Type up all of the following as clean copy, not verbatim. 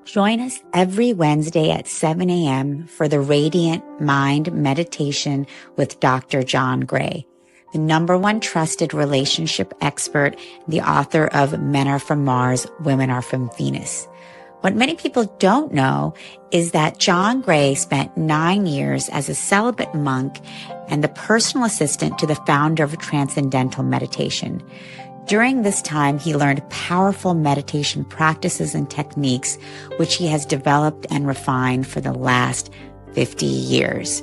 Join us every Wednesday at 7 a.m. for the Radiant Mind Meditation with Dr. John Gray, the #1 trusted relationship expert, the author of Men Are From Mars, Women Are From Venus. What many people don't know is that John Gray spent 9 years as a celibate monk and the personal assistant to the founder of Transcendental Meditation. During this time, he learned powerful meditation practices and techniques, which he has developed and refined for the last 50 years.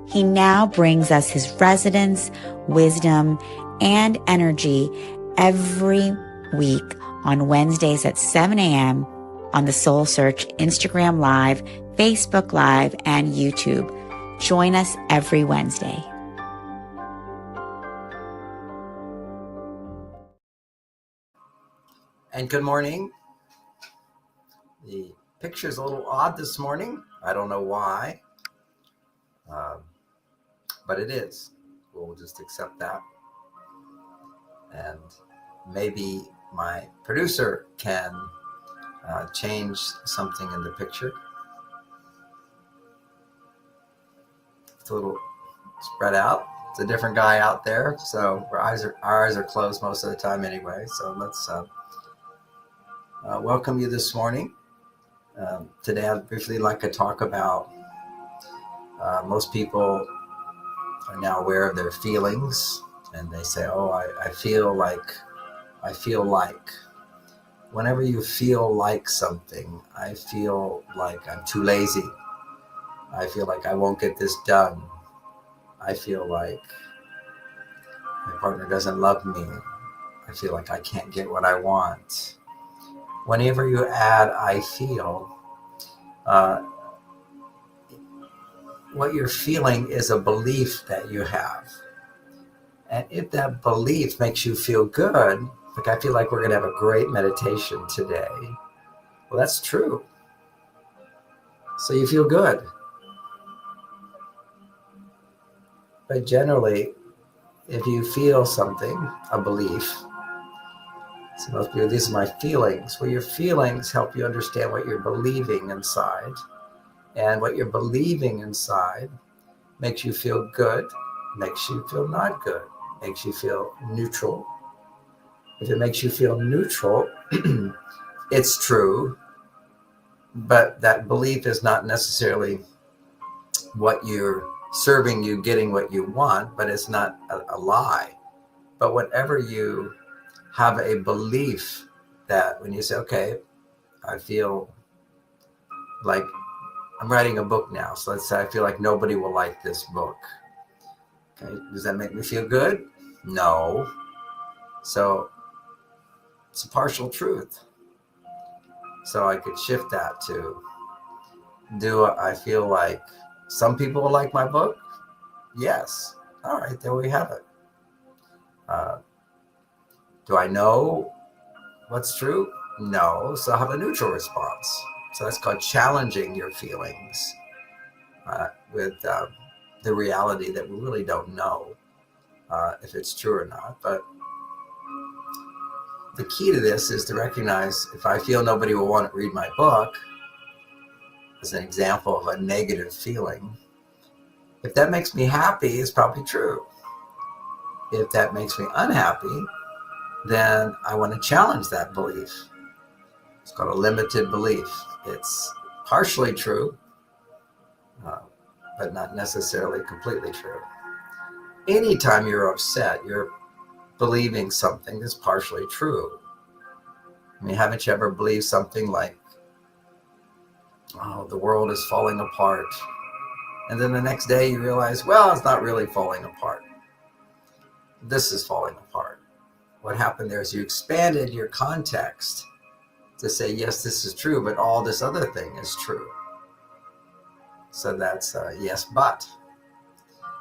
He now brings us his resonance, wisdom, and energy every week on Wednesdays at 7 a.m. on the Soul Search Instagram Live, Facebook Live, and YouTube. Join us every Wednesday. And good morning. The picture is a little odd this morning. I don't know why, but it is. We'll just accept that. And maybe my producer can change something in the picture. It's a little spread out. It's a different guy out there, so our eyes are closed most of the time anyway. So let's welcome you this morning. Today I'd briefly like to talk about most people are now aware of their feelings, and they say, oh, I feel like. Whenever you feel like something, I feel like I'm too lazy. I feel like I won't get this done. I feel like my partner doesn't love me. I feel like I can't get what I want. Whenever you add I feel, what you're feeling is a belief that you have. And if that belief makes you feel good, like I feel like we're going to have a great meditation today, well, that's true. So you feel good. But generally, if you feel something, a belief, so most people, these are my feelings. Well, your feelings help you understand what you're believing inside. And what you're believing inside makes you feel good, makes you feel not good, makes you feel neutral. If it makes you feel neutral, it's true. But that belief is not necessarily what you're serving you, getting what you want, but it's not a lie. But whenever you have a belief that when you say, okay, I feel like I'm writing a book now. So let's say I feel like nobody will like this book. Okay, does that make me feel good? No. So it's a partial truth. So I could shift that to, do I feel like some people will like my book? Yes. All right, there we have it. Do I know what's true? No. So I have a neutral response. So that's called challenging your feelings with the reality that we really don't know if it's true or not. But the key to this is to recognize if I feel nobody will want to read my book, as an example of a negative feeling, if that makes me happy, it's probably true. If that makes me unhappy, then I want to challenge that belief. It's called a limited belief. It's partially true, but not necessarily completely true. Anytime you're upset, you're believing something that's partially true. I mean, haven't you ever believed something like, oh, the world is falling apart? And then the next day you realize, well, it's not really falling apart. This is falling apart. What happened there is you expanded your context to say, yes, this is true, but all this other thing is true. So that's yes, but.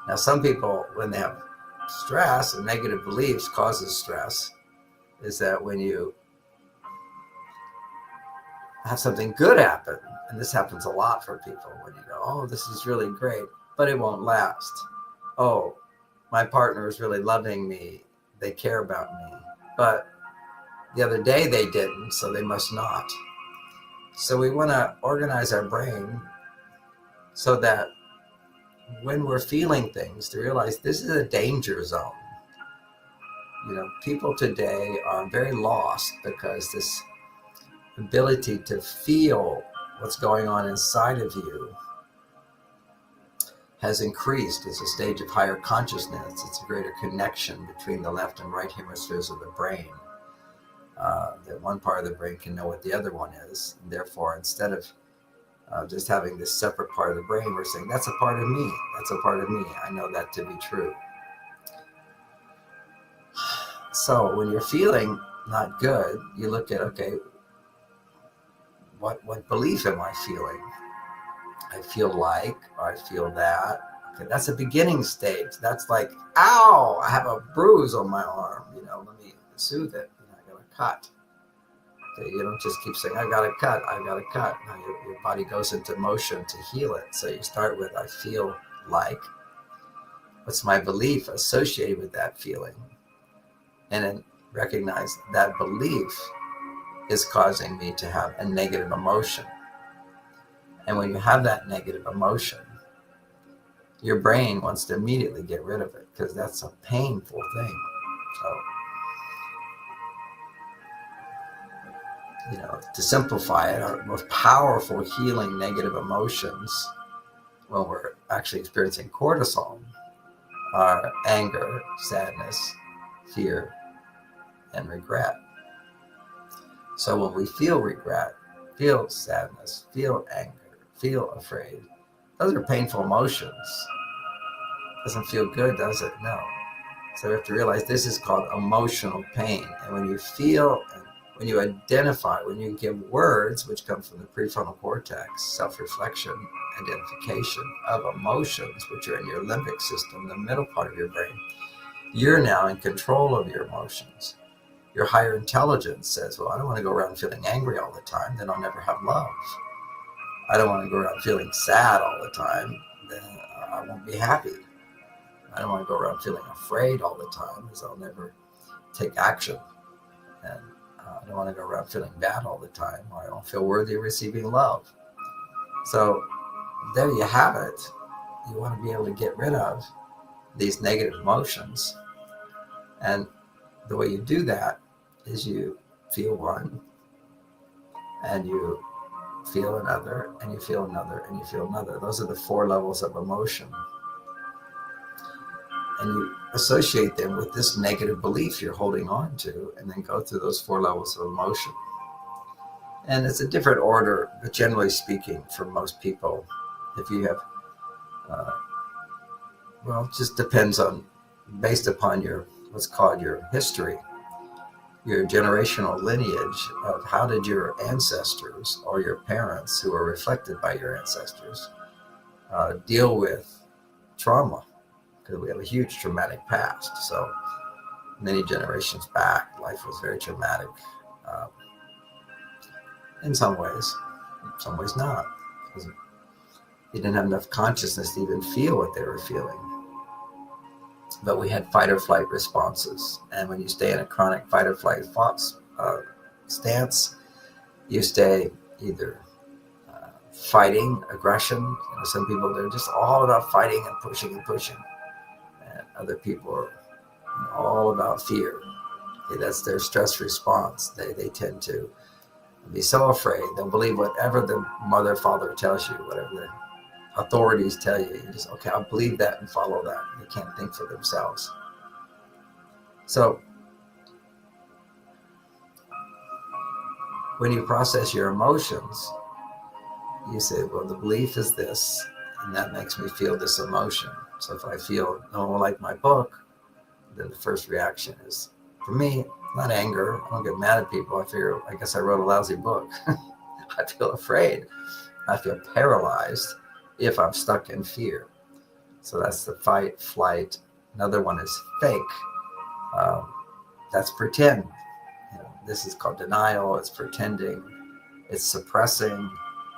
Now, some people, when they have stress and negative beliefs causes stress, is that when you have something good happen, and this happens a lot for people, when you go, oh, this is really great, but it won't last. Oh, my partner is really loving me. They care about me. But the other day they didn't, so they must not. So we want to organize our brain so that when we're feeling things, to realize this is a danger zone. People today are very lost because this ability to feel what's going on inside of you has increased as a stage of higher consciousness. It's a greater connection between the left and right hemispheres of the brain. That one part of the brain can know what the other one is. And therefore, instead of just having this separate part of the brain, we're saying, that's a part of me. That's a part of me. I know that to be true. So when you're feeling not good, you look at, okay, what belief am I feeling? I feel like, or I feel that. Okay, that's a beginning stage. That's like, ow, I have a bruise on my arm. Let me soothe it. I got a cut. Okay, you don't just keep saying, I got a cut, I got a cut. Now your body goes into motion to heal it. So you start with, I feel like. What's my belief associated with that feeling? And then recognize that belief is causing me to have a negative emotion. And when you have that negative emotion, your brain wants to immediately get rid of it because that's a painful thing. So, to simplify it, our most powerful healing negative emotions when we're actually experiencing cortisol are anger, sadness, fear, and regret. So when we feel regret, feel sadness, feel anger, feel afraid, those are painful emotions. Doesn't feel good, does it? No. So we have to realize this is called emotional pain. And when you feel, when you identify, when you give words, which come from the prefrontal cortex, self-reflection, identification of emotions, which are in your limbic system, the middle part of your brain, you're now in control of your emotions. Your higher intelligence says, well, I don't want to go around feeling angry all the time, then I'll never have love. I don't want to go around feeling sad all the time, then I won't be happy. I don't want to go around feeling afraid all the time, because I'll never take action. And I don't want to go around feeling bad all the time, or I don't feel worthy of receiving love. So there you have it. You want to be able to get rid of these negative emotions. And the way you do that is you feel one, and you feel another, and you feel another, and you feel another. Those are the 4 levels of emotion. And you associate them with this negative belief you're holding on to, and then go through those 4 levels of emotion. And it's a different order, but generally speaking, for most people, if you have, it just depends on, based upon your, what's called your history, your generational lineage of how did your ancestors or your parents, who are reflected by your ancestors, deal with trauma. Because we have a huge traumatic past. So many generations back, life was very traumatic. In some ways not. Because they didn't have enough consciousness to even feel what they were feeling. But we had fight or flight responses. And when you stay in a chronic fight or flight stance, you stay either fighting, aggression. Some people, they're just all about fighting and pushing and pushing. And other people are all about fear. Okay, that's their stress response. They tend to be so afraid. They'll believe whatever the mother, father tells you, whatever the authorities tell you. You just, okay, I'll believe that and follow that. They can't think for themselves. So when you process your emotions, you say, well, the belief is this, and that makes me feel this emotion. So if I feel no one like my book, then the first reaction is, for me, not anger. I don't get mad at people. I figure, I guess I wrote a lousy book. I feel afraid. I feel paralyzed if I'm stuck in fear. So that's the fight, flight. Another one is fake. That's pretend. This is called denial. It's pretending. It's suppressing,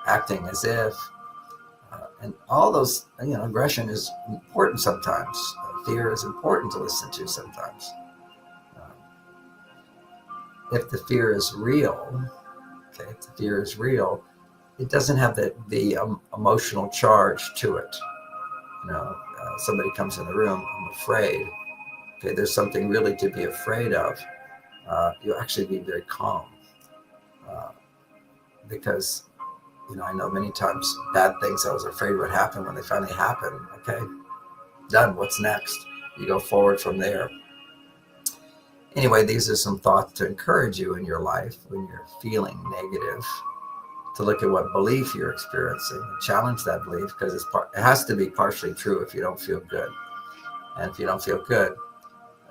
acting as if. And all those, aggression is important sometimes. Fear is important to listen to sometimes. If the fear is real, Okay, if the fear is real, it doesn't have the emotional charge to it. Somebody comes in the room, I'm afraid. Okay, there's something really to be afraid of. You'll actually be very calm, because I know many times bad things I was afraid would happen when they finally happen. Okay, done. What's next? You go forward from there. Anyway, these are some thoughts to encourage you in your life when you're feeling negative, to look at what belief you're experiencing and challenge that belief, because it has to be partially true if you don't feel good. And if you don't feel good,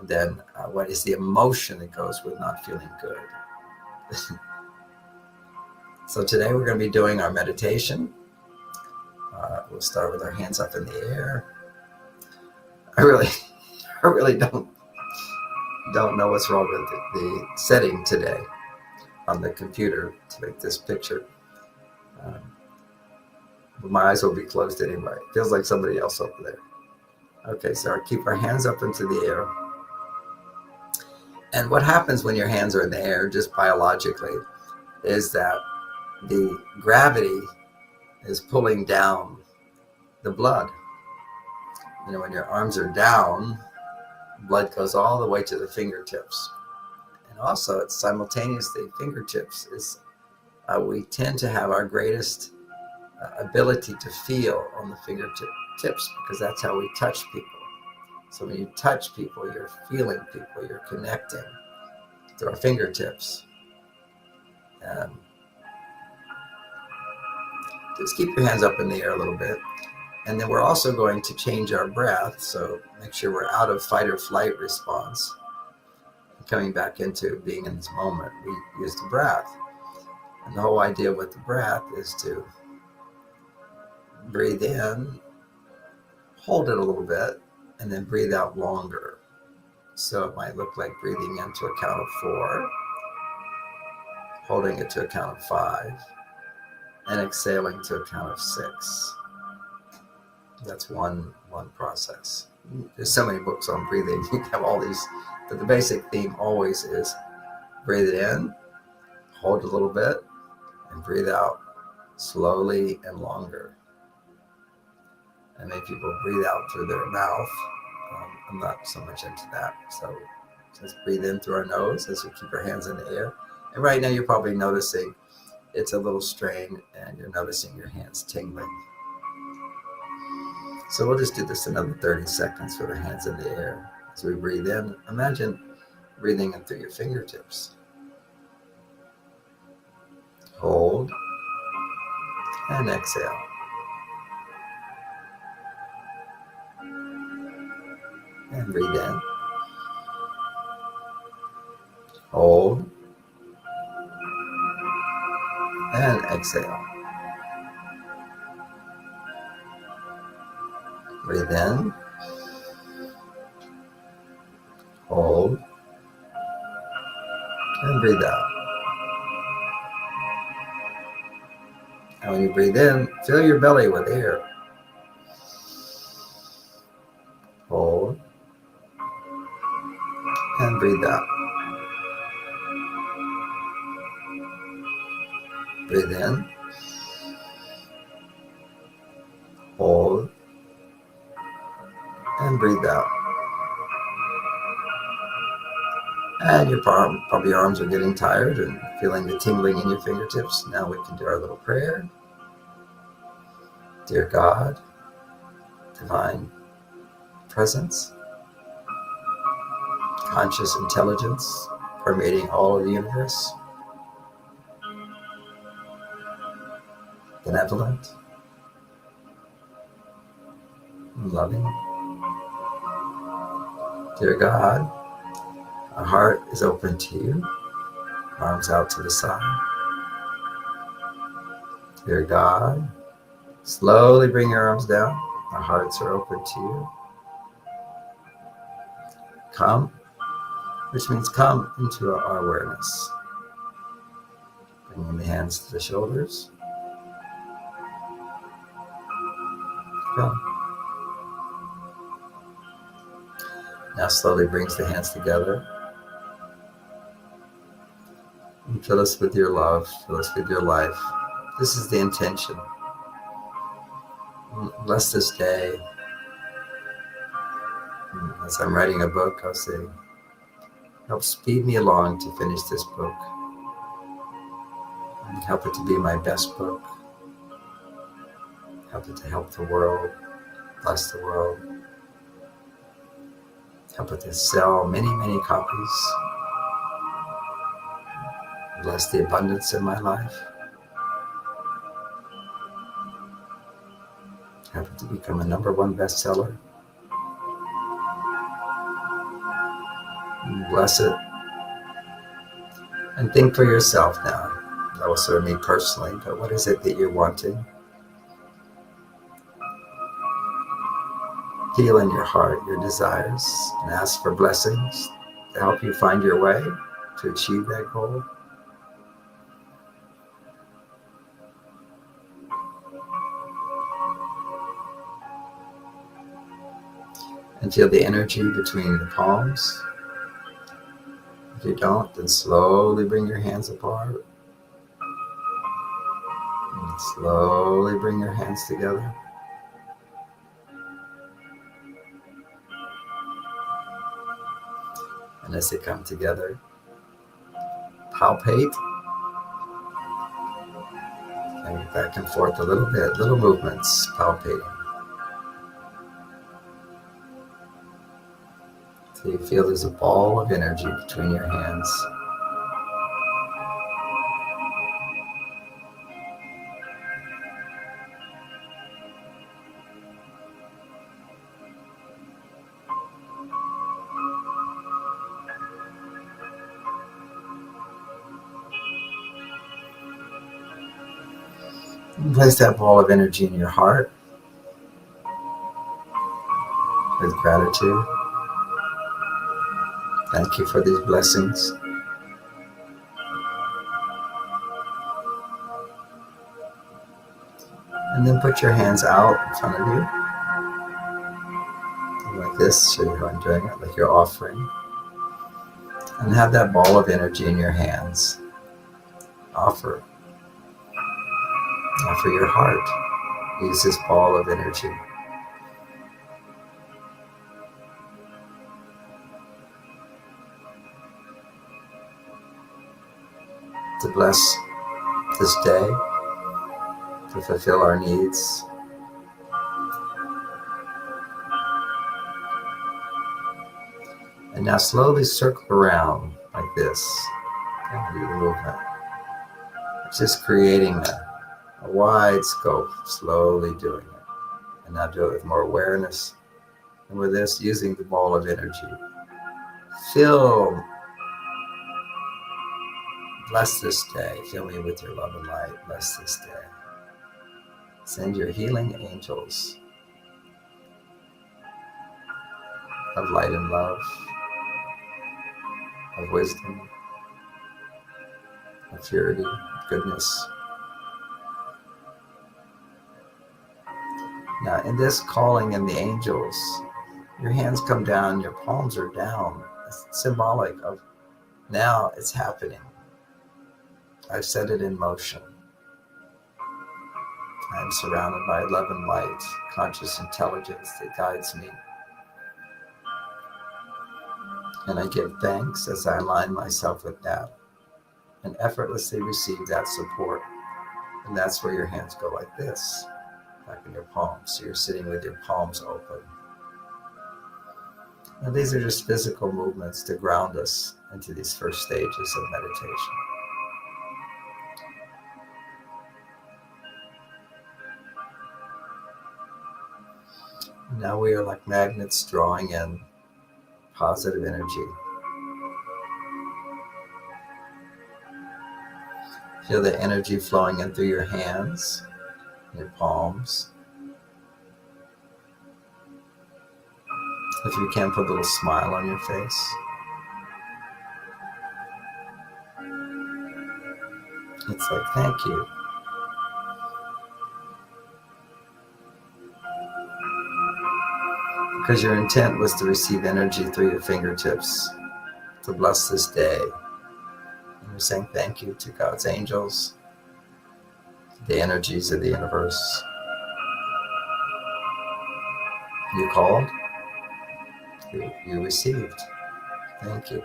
then what is the emotion that goes with not feeling good? So today we're going to be doing our meditation. We'll start with our hands up in the air. I really don't know what's wrong with the setting today on the computer to make this picture. But my eyes will be closed anyway. It feels like somebody else over there. Okay, so I keep our hands up into the air. And what happens when your hands are in the air, just biologically, is that the gravity is pulling down the blood. When your arms are down, blood goes all the way to the fingertips. And also, it's simultaneously fingertips is we tend to have our greatest ability to feel on the fingertips, because that's how we touch people. So when you touch people, you're feeling people, you're connecting to our fingertips. Just keep your hands up in the air a little bit. And then we're also going to change our breath. So make sure we're out of fight or flight response. Coming back into being in this moment, we use the breath. And the whole idea with the breath is to breathe in, hold it a little bit, and then breathe out longer. So it might look like breathing in to a count of 4, holding it to a count of 5, and exhaling to a count of 6. That's one process. There's so many books on breathing. You have all these, but the basic theme always is breathe it in, hold a little bit, and breathe out slowly and longer. And many people breathe out through their mouth. I'm not so much into that. So just breathe in through our nose as we keep our hands in the air. And right now you're probably noticing it's a little strained and you're noticing your hands tingling. So we'll just do this another 30 seconds with our hands in the air. As we breathe in, imagine breathing in through your fingertips. Hold and exhale. And breathe in. Hold and exhale. Breathe in. Hold and breathe out. And when you breathe in, fill your belly with air. Hold and breathe out. Breathe in. Hold and breathe out. And probably your arms are getting tired and feeling the tingling in your fingertips. Now we can do our little prayer. Dear God, divine presence, conscious intelligence permeating all of the universe, benevolent, loving. Dear God, our heart is open to you, arms out to the side. Dear God, slowly bring your arms down. Our hearts are open to you. Come, which means come into our awareness. Bringing the hands to the shoulders. Come. Now slowly brings the hands together. And fill us with your love, fill us with your life. This is the intention. Bless this day. As I'm writing a book, I'll say, help speed me along to finish this book. And help it to be my best book. Help it to help the world, bless the world. Help it to sell many, many copies. Bless the abundance in my life. Help it to become a #1 bestseller. Bless it. And think for yourself now. That will serve me personally, but what is it that you're wanting? Feel in your heart your desires and ask for blessings to help you find your way to achieve that goal. And feel the energy between the palms. If you don't, then slowly bring your hands apart. And slowly bring your hands together. And as they come together, palpate. And back and forth a little bit, little movements, palpating. So you feel there's a ball of energy between your hands. And place that ball of energy in your heart with gratitude. Thank you for these blessings. And then put your hands out in front of you. Like this, so you're enjoying it, like you're offering. And have that ball of energy in your hands. Offer your heart. Use this ball of energy. To bless this day, to fulfill our needs. And now slowly circle around like this. And do the movement. Just creating a wide scope, slowly doing it. And now do it with more awareness. And with this, using the ball of energy. Bless this day. Fill me with your love and light. Bless this day. Send your healing angels of light and love, of wisdom, of purity, of goodness. Now, in this calling in the angels, your hands come down, your palms are down. It's symbolic of now it's happening. I've set it in motion. I am surrounded by love and light, conscious intelligence that guides me. And I give thanks as I align myself with that and effortlessly receive that support. And that's where your hands go like this, back in your palms. So you're sitting with your palms open. And these are just physical movements to ground us into these first stages of meditation. Now we are like magnets drawing in positive energy. Feel the energy flowing in through your hands, your palms. If you can, put a little smile on your face. It's like, thank you. Because your intent was to receive energy through your fingertips, to bless this day. And We're saying thank you to God's angels, the energies of the universe. You called, you received. Thank you.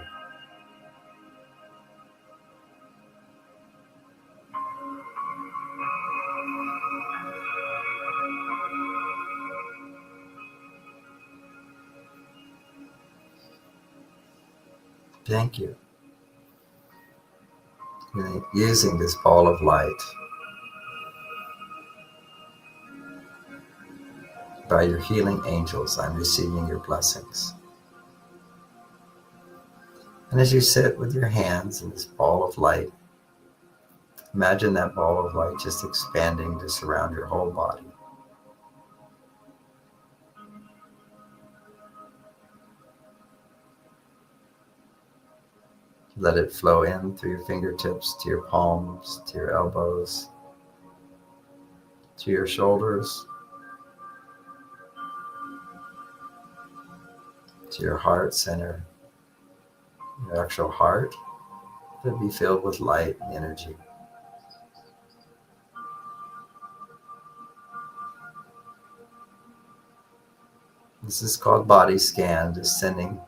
Thank you. Using this ball of light by your healing angels, I'm receiving your blessings. And as you sit with your hands in this ball of light, imagine that ball of light just expanding to surround your whole body. Let it flow in through your fingertips, to your palms, to your elbows, to your shoulders, to your heart center. Your actual heart will be filled with light and energy. This is called body scan, just sending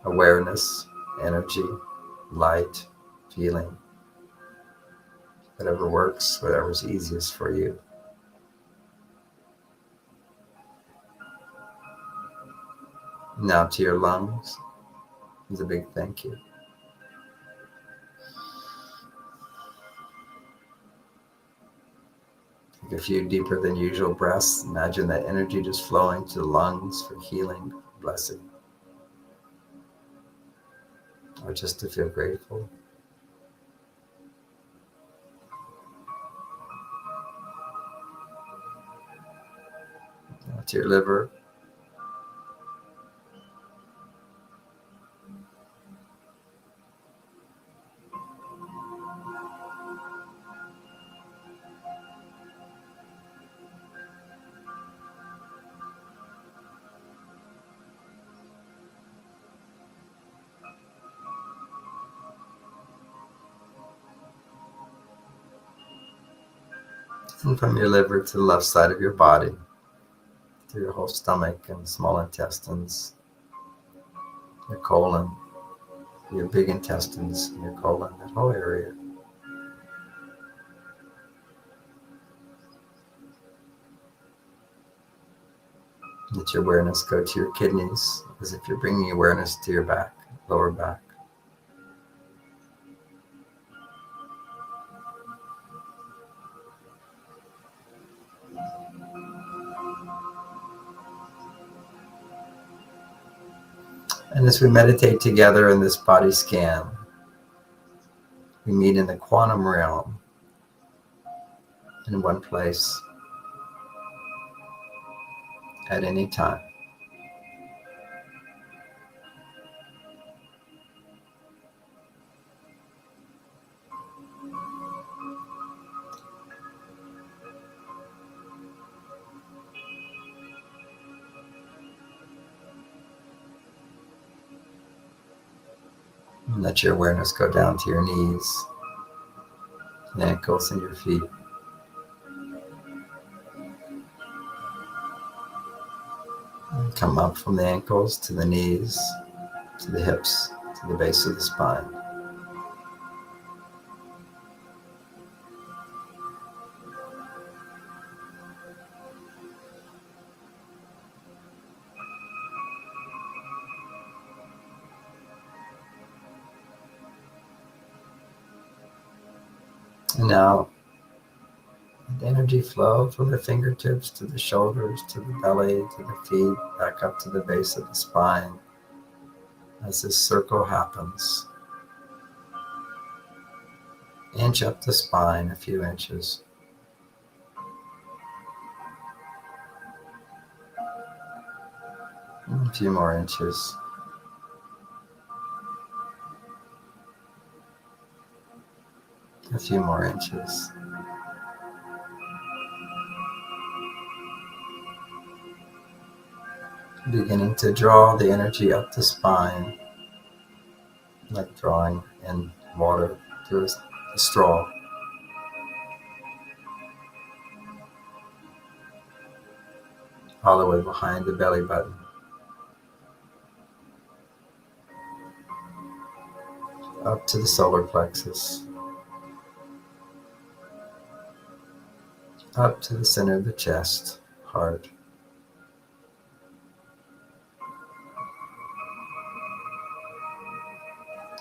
awareness, energy, light, feeling, whatever works, whatever's easiest for you. Now to your lungs is a big thank you. Take a few deeper than usual breaths. Imagine that energy just flowing to the lungs for healing, blessing, or just to feel grateful. Now to your liver. And from your liver to the left side of your body, through your whole stomach and small intestines, your colon, your big intestines, your colon, that whole area. Let your awareness go to your kidneys, as if you're bringing awareness to your back, lower back. And as we meditate together in this body scan, we meet in the quantum realm in one place at any time. And let your awareness go down to your knees, the ankles, and your feet. And come up from the ankles to the knees, to the hips, to the base of the spine. And now, the energy flow from the fingertips to the shoulders, to the belly, to the feet, back up to the base of the spine. As this circle happens, inch up the spine a few inches. A few more inches. A few more inches. Beginning to draw the energy up the spine, like drawing in water through a straw. All the way behind the belly button. Up to the solar plexus. Up to the center of the chest, heart.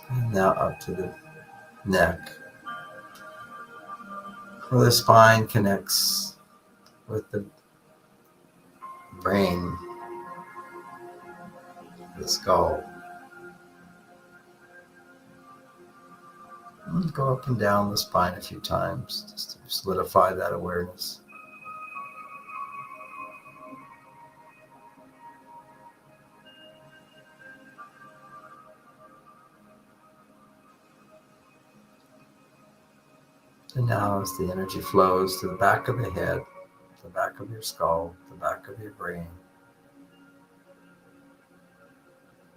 And now up to the neck, where the spine connects with the brain, the skull. And go up and down the spine a few times, just to solidify that awareness. And now as the energy flows to the back of the head, the back of your skull, the back of your brain,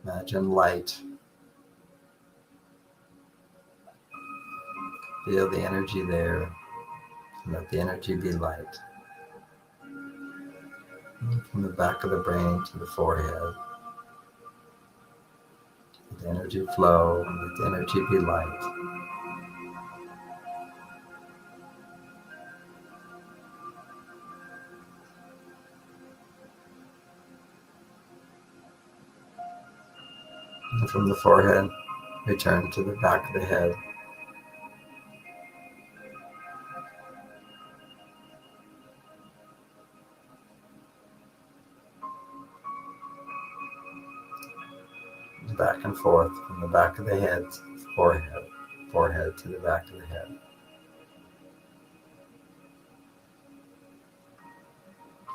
imagine light. Feel the energy there. Let the energy be light. And from the back of the brain to the forehead. Let the energy flow, and let the energy be light. And from the forehead, return to the back of the head. Back and forth from the back of the head to the forehead, forehead to the back of the head.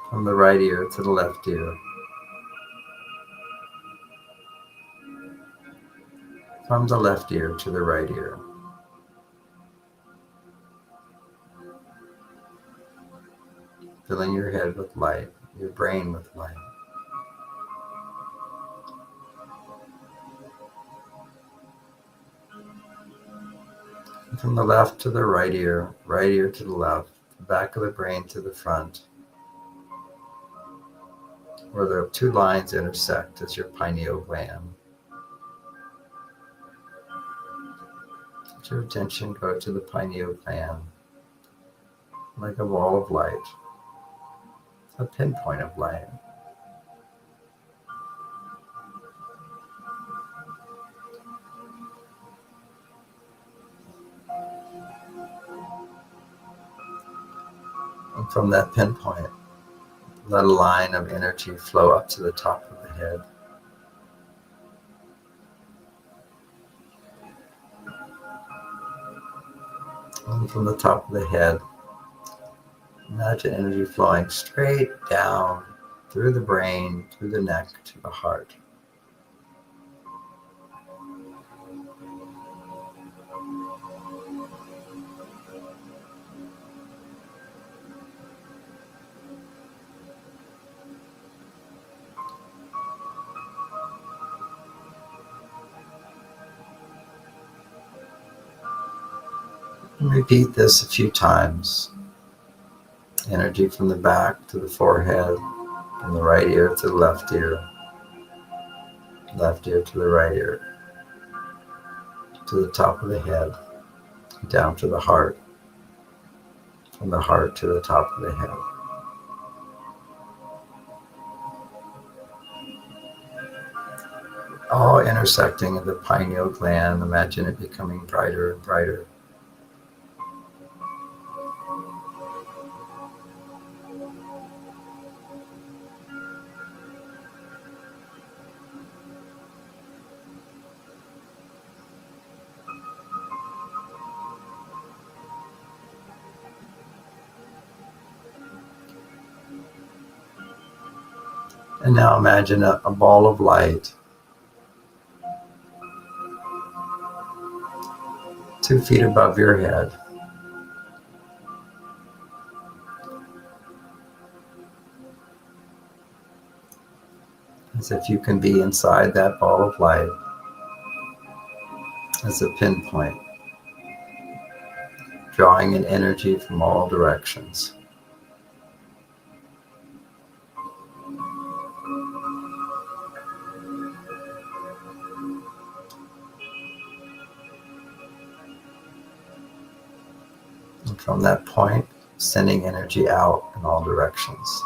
From the right ear to the left ear. From the left ear to the right ear. Filling your head with light, your brain with light. And from the left to the right ear to the left, the back of the brain to the front, where the two lines intersect is your pineal gland. Let your attention go to the pineal gland, like a ball of light, a pinpoint of light. And from that pinpoint, let a line of energy flow up to the top of the head. And from the top of the head, imagine energy flowing straight down through the brain, through the neck, to the heart. And repeat this a few times. Energy from the back to the forehead, from the right ear to the left ear to the right ear, to the top of the head, down to the heart, from the heart to the top of the head. All intersecting at the pineal gland. Imagine it becoming brighter and brighter. And now imagine a ball of light 2 feet above your head. As if you can be inside that ball of light as a pinpoint. drawing in energy from all directions. And from that point, sending energy out in all directions.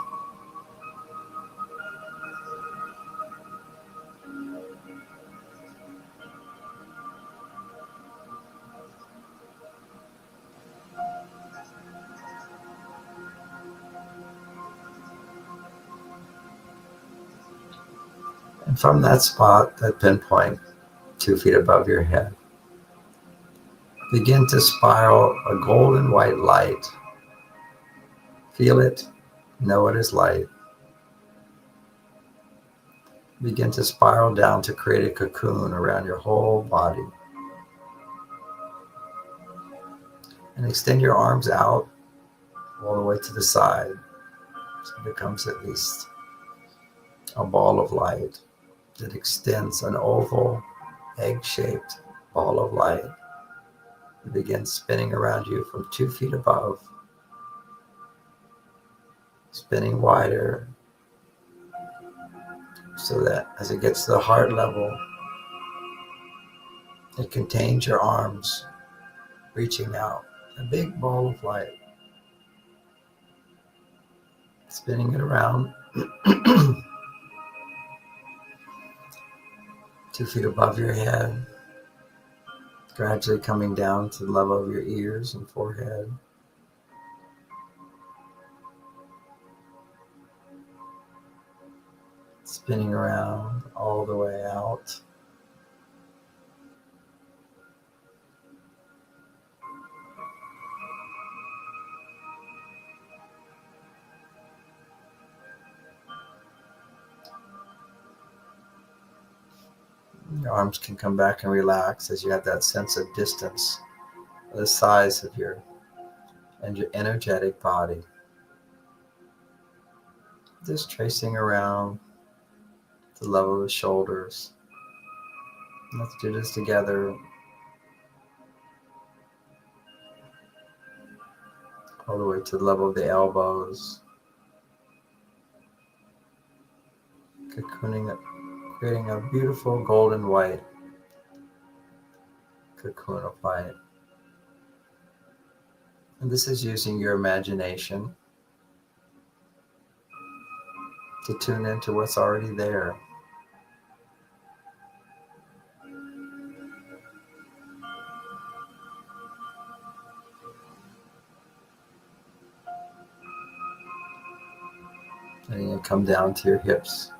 And from that spot, that pinpoint, 2 feet above your head, begin to spiral a golden white light. Feel it, know it is light. Begin to spiral down to create a cocoon around your whole body. And extend your arms out all the way to the side. So it becomes at least a ball of light that extends, an oval, egg-shaped ball of light. It begins spinning around you from 2 feet above, spinning wider, so that as it gets to the heart level, it contains your arms, reaching out, a big ball of light, spinning it around 2 feet above your head, gradually coming down to the level of your ears and forehead. Spinning around all the way out. Your arms can come back and relax as you have that sense of distance, the size of your energetic body. Just tracing around the level of the shoulders. Let's do this together. All the way to the level of the elbows. Cocooning it, creating a beautiful golden white cocoon of light. And this is using your imagination to tune into what's already there. Letting it come down to your hips.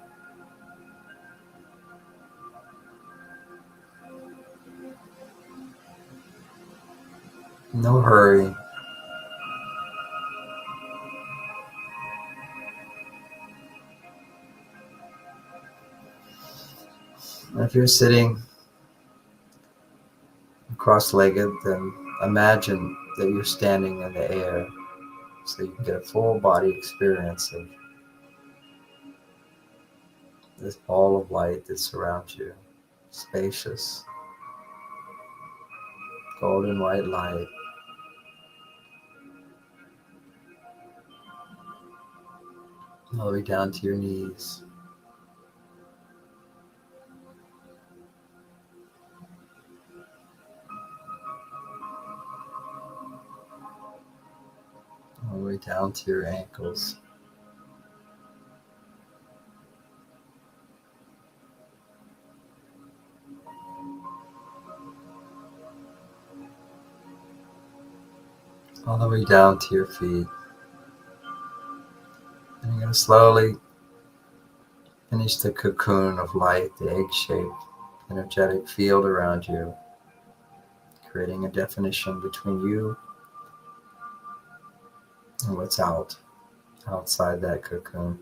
No hurry. And if you're sitting cross-legged, then imagine that you're standing in the air so you can get a full body experience of this ball of light that surrounds you. Spacious, golden white light. All the way down to your knees. All the way down to your ankles. All the way down to your feet. And you're going to slowly finish the cocoon of light, the egg-shaped energetic field around you, creating a definition between you and what's outside that cocoon.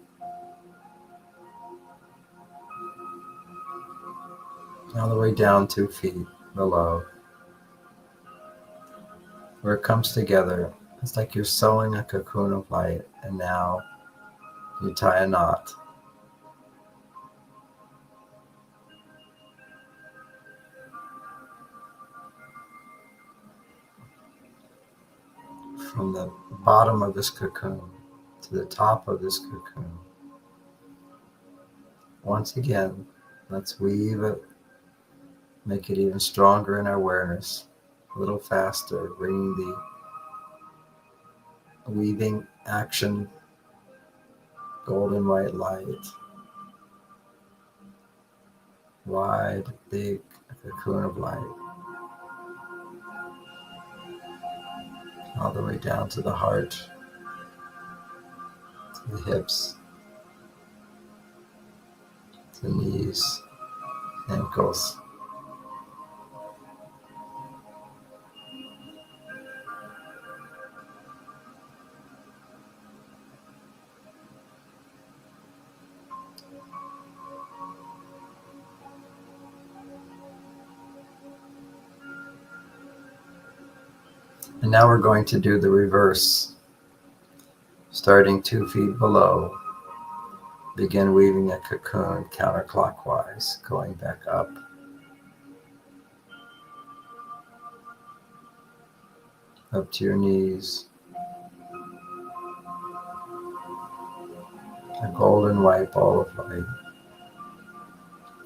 All the way down 2 feet below. Where it comes together, it's like you're sewing a cocoon of light, and now you tie a knot. from the bottom of this cocoon to the top of this cocoon. Once again, let's weave it, make it even stronger in our awareness, a little faster, bringing the weaving action, golden white light, wide, big cocoon of light, all the way down to the heart, to the hips, to the knees, ankles. And now we're going to do the reverse. Starting 2 feet below, begin weaving a cocoon counterclockwise, going back up. Up to your knees. A golden white ball of light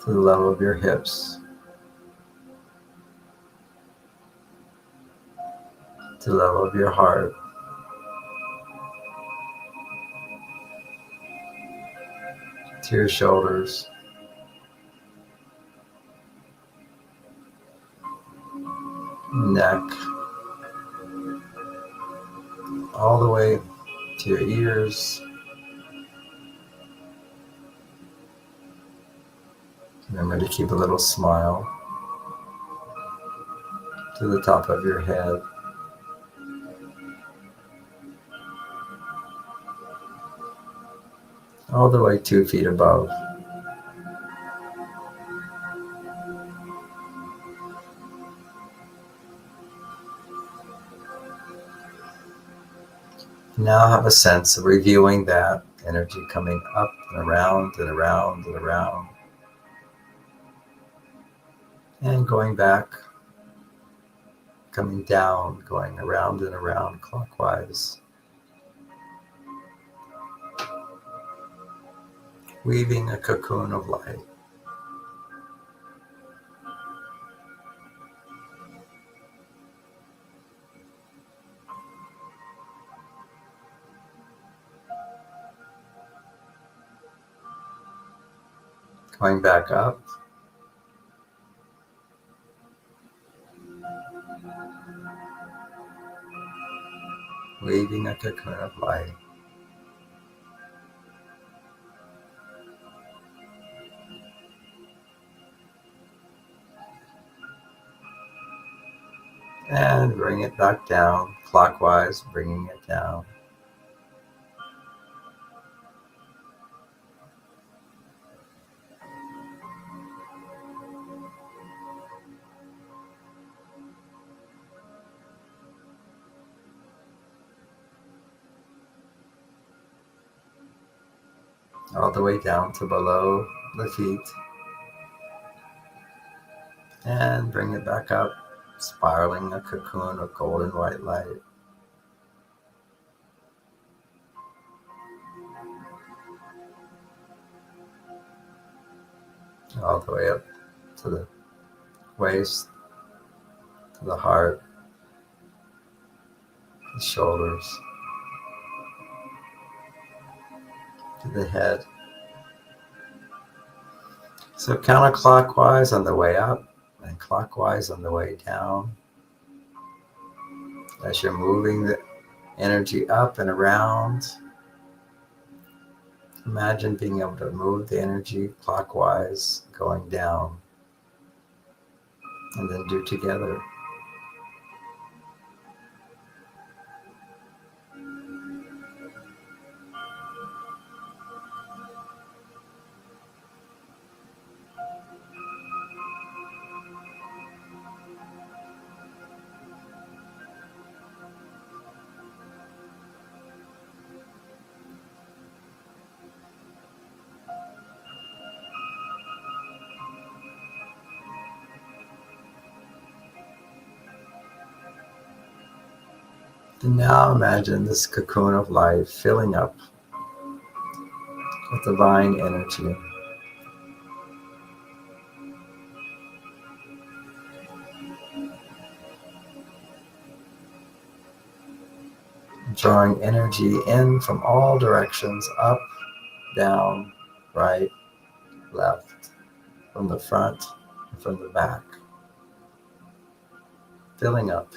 to the level of your hips, to the level of your heart, to your shoulders, neck, all the way to your ears. Remember to keep a little smile to the top of your head. All the way 2 feet above. Now have a sense of reviewing that energy coming up and around and around and around. And going back, coming down, going around and around clockwise. Weaving a cocoon of light. Going back up. Weaving a cocoon of light. And bring it back down, clockwise, bringing it down. All the way down to below the feet. And bring it back up, spiraling a cocoon of golden white light. All the way up to the waist, to the heart, the shoulders, to the head. So counterclockwise on the way up and clockwise on the way down. As you're moving the energy up and around, imagine being able to move the energy clockwise, going down, and then do together. And now imagine this cocoon of light filling up with divine energy, drawing energy in from all directions, up, down, right, left, from the front and from the back, filling up.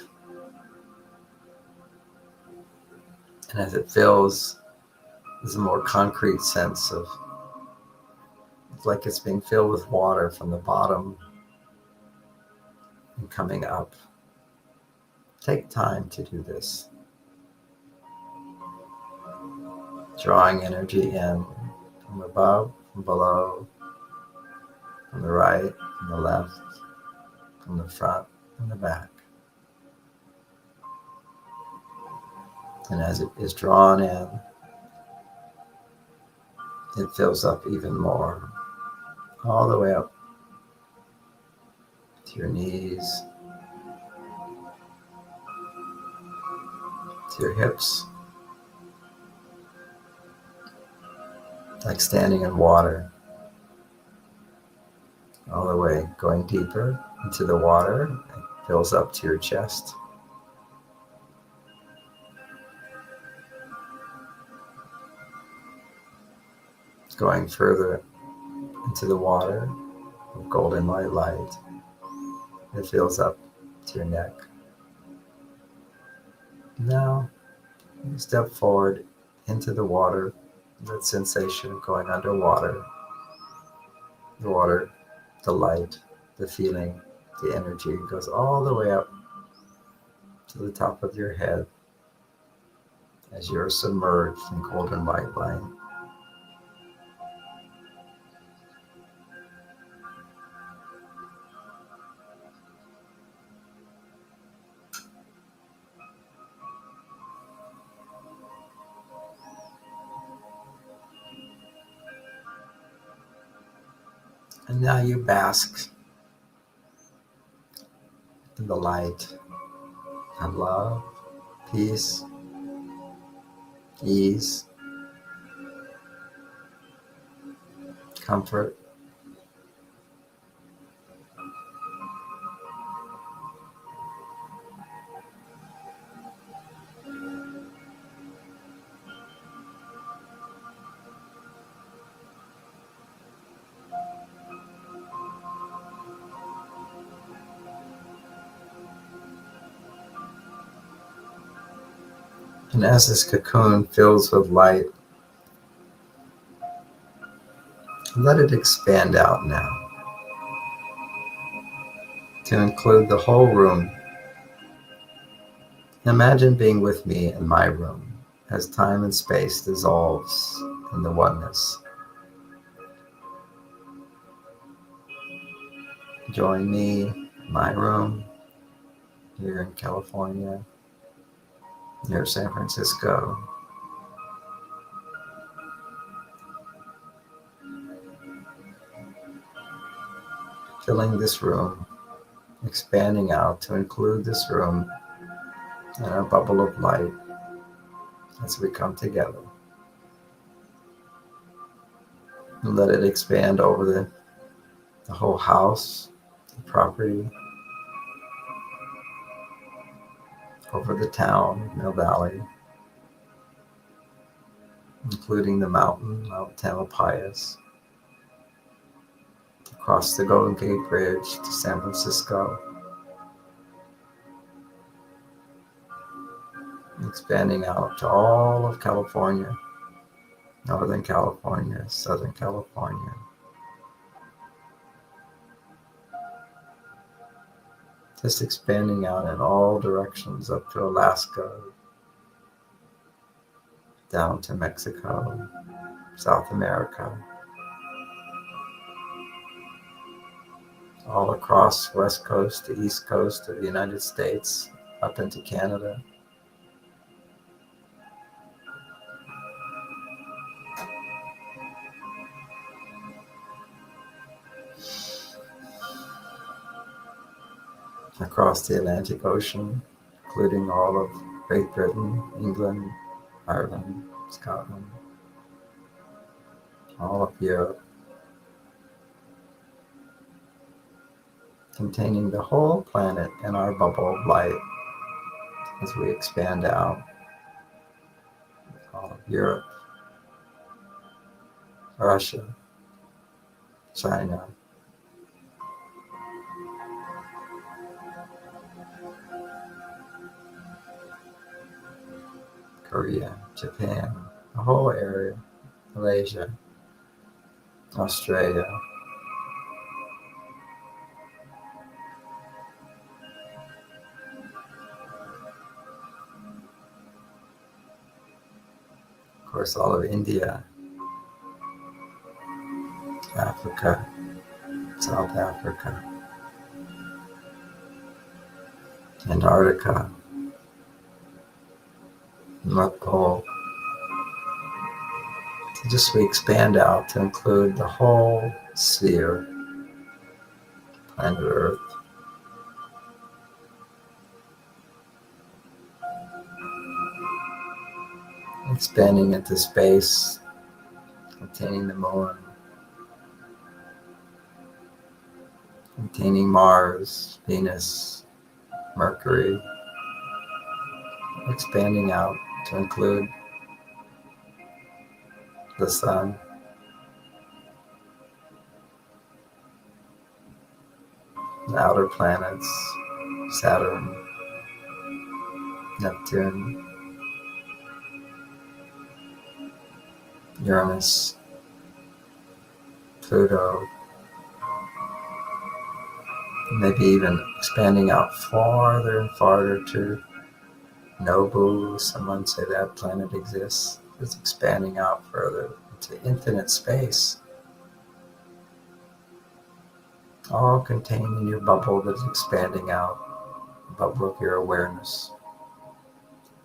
And as it fills, there's a more concrete sense of, it's like it's being filled with water from the bottom and coming up. Take time to do this. Drawing energy in from above, from below, from the right, from the left, from the front and the back. And as it is drawn in, it fills up even more, all the way up to your knees, to your hips, like standing in water, all the way, going deeper into the water. It fills up to your chest. Going further into the water of golden white light. It fills up to your neck. Now, you step forward into the water, that sensation of going underwater, the water, the light, the feeling, the energy goes all the way up to the top of your head as you're submerged in golden white light. And now you bask in the light of love, peace, ease, comfort. And as this cocoon fills with light, let it expand out now to include the whole room. Imagine being with me in my room as time and space dissolves in the oneness. Join me in my room here in California, near San Francisco. Filling this room, expanding out to include this room in a bubble of light as we come together. And let it expand over the whole house, the property, over the town, Mill Valley, including the mountain, Mount Tamalpais, across the Golden Gate Bridge to San Francisco, expanding out to all of California, Northern California, Southern California. Just expanding out in all directions up to Alaska, down to Mexico, South America, all across West Coast to East Coast of the United States, up into Canada. Across the Atlantic Ocean, including all of Great Britain, England, Ireland, Scotland, all of Europe, containing the whole planet in our bubble of light as we expand out. All of Europe, Russia, China, Korea, Japan, the whole area, Malaysia, Australia, of course, all of India, Africa, South Africa, Antarctica, North Pole. So just we expand out to include the whole sphere, planet Earth. Expanding into space, containing the moon, containing Mars, Venus, Mercury, expanding out to include the sun, the outer planets, Saturn, Neptune, Uranus, Pluto, maybe even expanding out farther and farther to Nobu. Someone say that planet exists. It's expanding out further into infinite space, all contained in your bubble that is expanding out, the bubble of your awareness,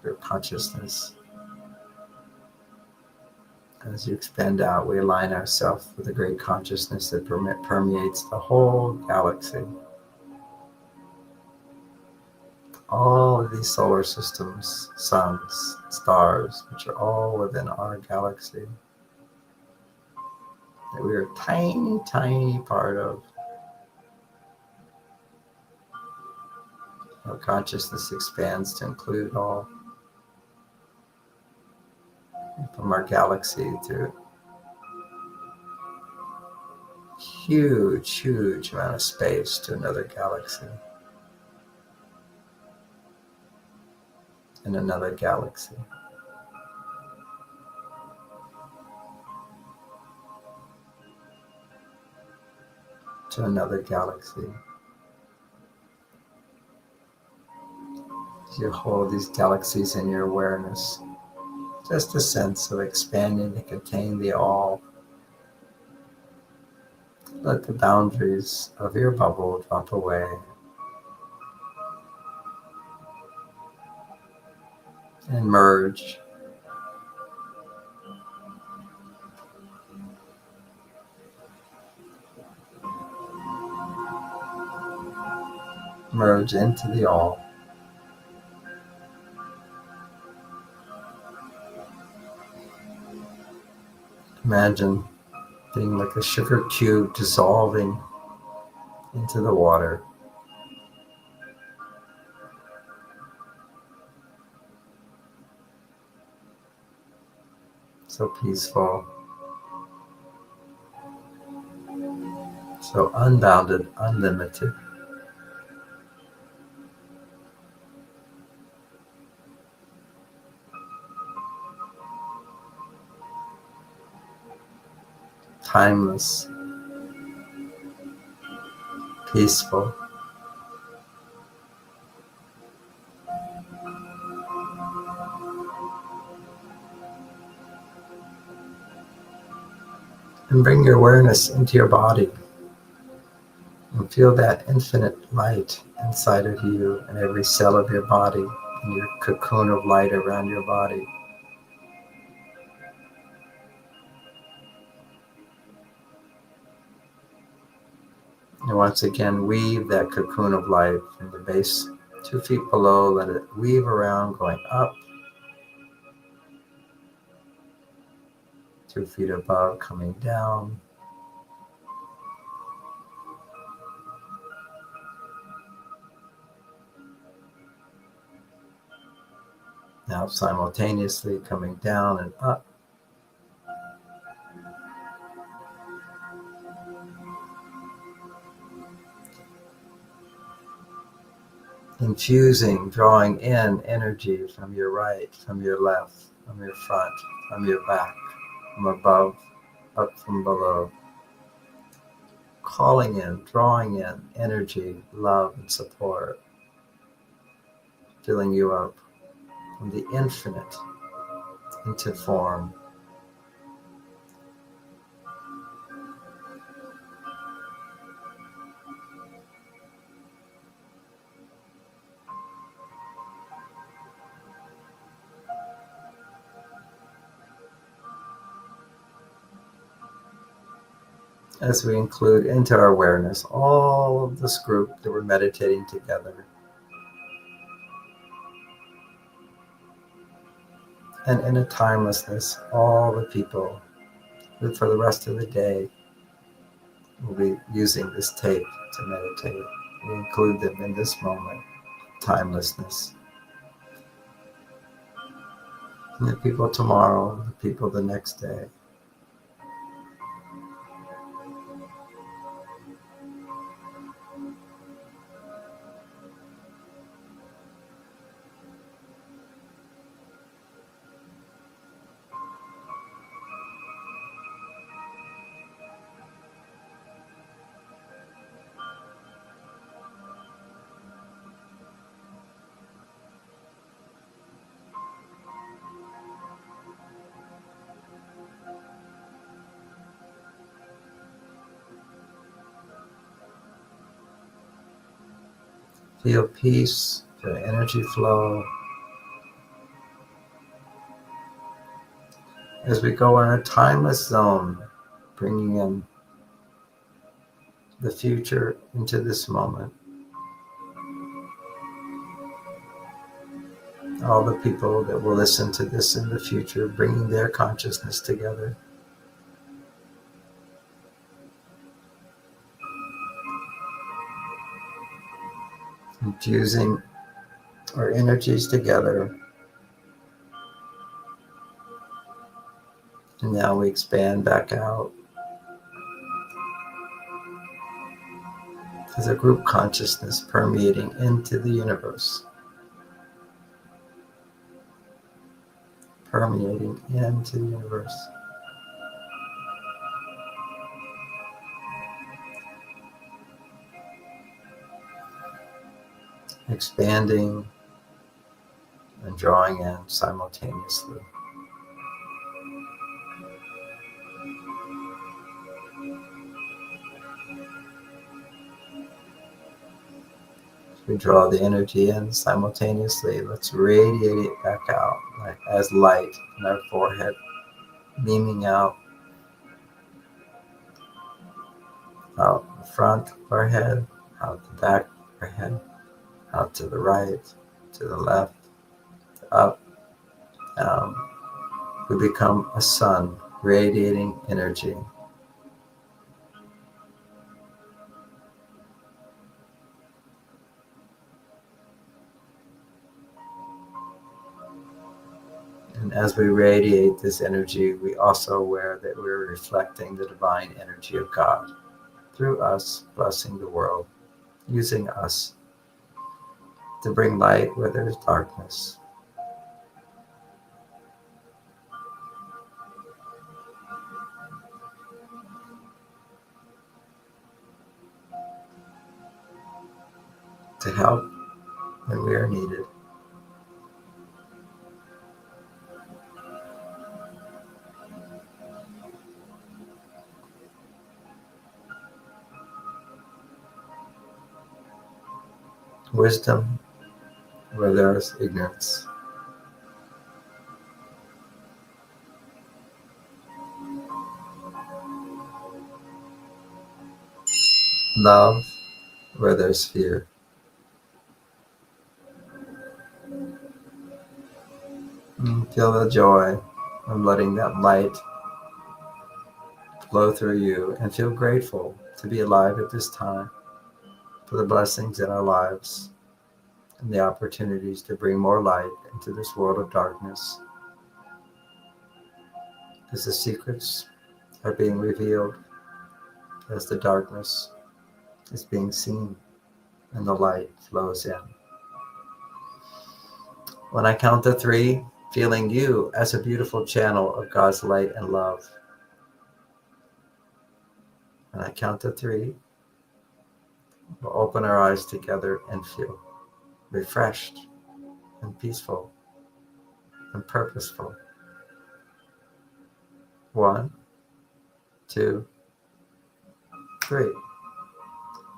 your consciousness. As you expand out, we align ourselves with the great consciousness that permeates the whole galaxy. All of these solar systems, suns, stars, which are all within our galaxy, that we are a tiny, tiny part of. Our consciousness expands to include all, from our galaxy to huge, huge amount of space to another galaxy, and another galaxy. To another galaxy. You hold these galaxies in your awareness, just a sense of expanding to contain the all. Let the boundaries of your bubble drop away. And merge. Merge into the all. Imagine being like a sugar cube dissolving into the water. So peaceful. So unbounded, unlimited. Timeless. Peaceful. And bring your awareness into your body. And feel that infinite light inside of you and every cell of your body and your cocoon of light around your body. And once again, weave that cocoon of light from the base 2 feet below, let it weave around, going up. 2 feet above, coming down. Now simultaneously coming down and up. Infusing, drawing in energy from your right, from your left, from your front, from your back, from above, up from below. Calling in, drawing in energy, love, and support, filling you up from the infinite into form. As we include into our awareness all of this group that we're meditating together, and in a timelessness, all the people who for the rest of the day will be using this tape to meditate. We include them in this moment, timelessness. And the people tomorrow, the people the next day. Feel peace, feel energy flow. As we go in a timeless zone, bringing in the future into this moment. All the people that will listen to this in the future, bringing their consciousness together. Infusing our energies together. And now we expand back out as a group consciousness permeating into the universe. Permeating into the universe. Expanding and drawing in simultaneously. As we draw the energy in simultaneously, let's radiate it back out as light in our forehead, beaming out the front of our head, out the back of our head, out to the right, to the left, up, down. We become a sun, radiating energy. And as we radiate this energy, we also aware that we're reflecting the divine energy of God through us, blessing the world, using us to bring light where there's darkness. To help when we are needed. Wisdom where there is ignorance. Love where there's fear. Feel the joy of letting that light flow through you, and feel grateful to be alive at this time, for the blessings in our lives and the opportunities to bring more light into this world of darkness, as the secrets are being revealed, as the darkness is being seen and the light flows in. When I count to 3, feeling you as a beautiful channel of God's light and love. When I count to 3, we'll open our eyes together and feel refreshed and peaceful and purposeful. 1, 2, 3.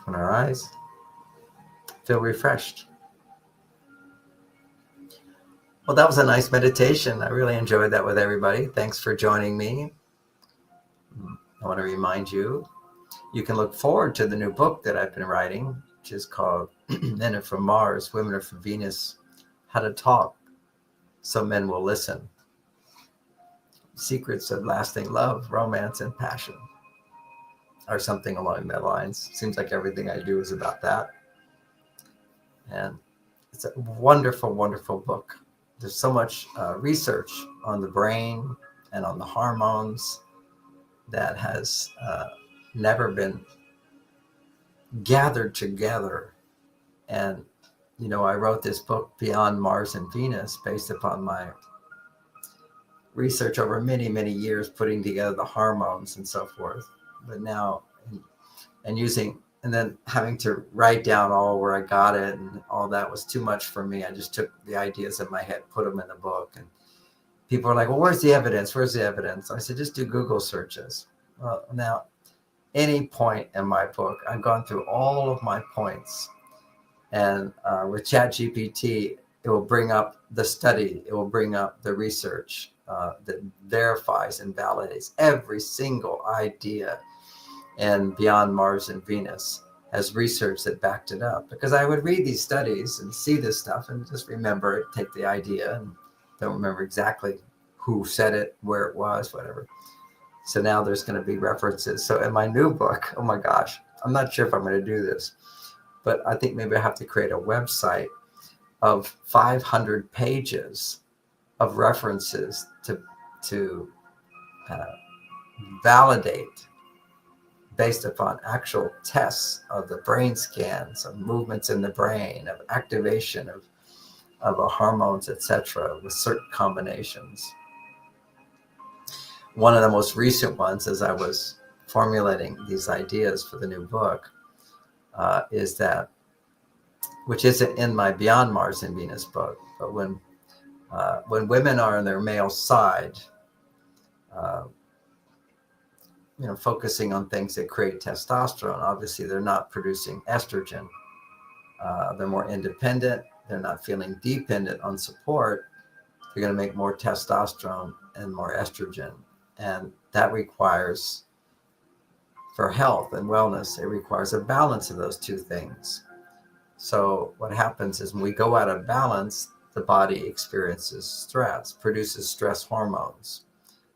Open our eyes, feel refreshed. Well, that was a nice meditation. I really enjoyed that with everybody. Thanks for joining me. I want to remind you, you can look forward to the new book that I've been writing, which is called Men Are From Mars, Women Are From Venus, How to Talk So Men Will Listen. Secrets of Lasting Love, Romance, and Passion, or something along that lines. Seems like everything I do is about that. And it's a wonderful, wonderful book. There's so much research on the brain and on the hormones that has never been gathered together. And, you know, I wrote this book, Beyond Mars and Venus, based upon my research over many, many years, putting together the hormones and so forth. But now, and then having to write down all where I got it and all that was too much for me. I just took the ideas in my head, put them in the book, and people are like, well, where's the evidence? Where's the evidence? I said, just do Google searches. Well, now, any point in my book, I've gone through all of my points. And with ChatGPT, it will bring up the study. It will bring up the research that verifies and validates every single idea. And Beyond Mars and Venus has research that backed it up. Because I would read these studies and see this stuff and just remember it, take the idea, and don't remember exactly who said it, where it was, whatever. So now there's going to be references. So in my new book, oh my gosh, I'm not sure if I'm going to do this, but I think maybe I have to create a website of 500 pages of references to validate, based upon actual tests of the brain scans, of movements in the brain, of activation of hormones, etc., with certain combinations. One of the most recent ones, as I was formulating these ideas for the new book, is that, which isn't in my Beyond Mars and Venus book, but when women are on their male side, focusing on things that create testosterone, obviously they're not producing estrogen. They're more independent. They're not feeling dependent on support. They're going to make more testosterone and more estrogen. And that requires, for health and wellness, it requires a balance of those two things. So what happens is when we go out of balance, the body experiences stress, produces stress hormones.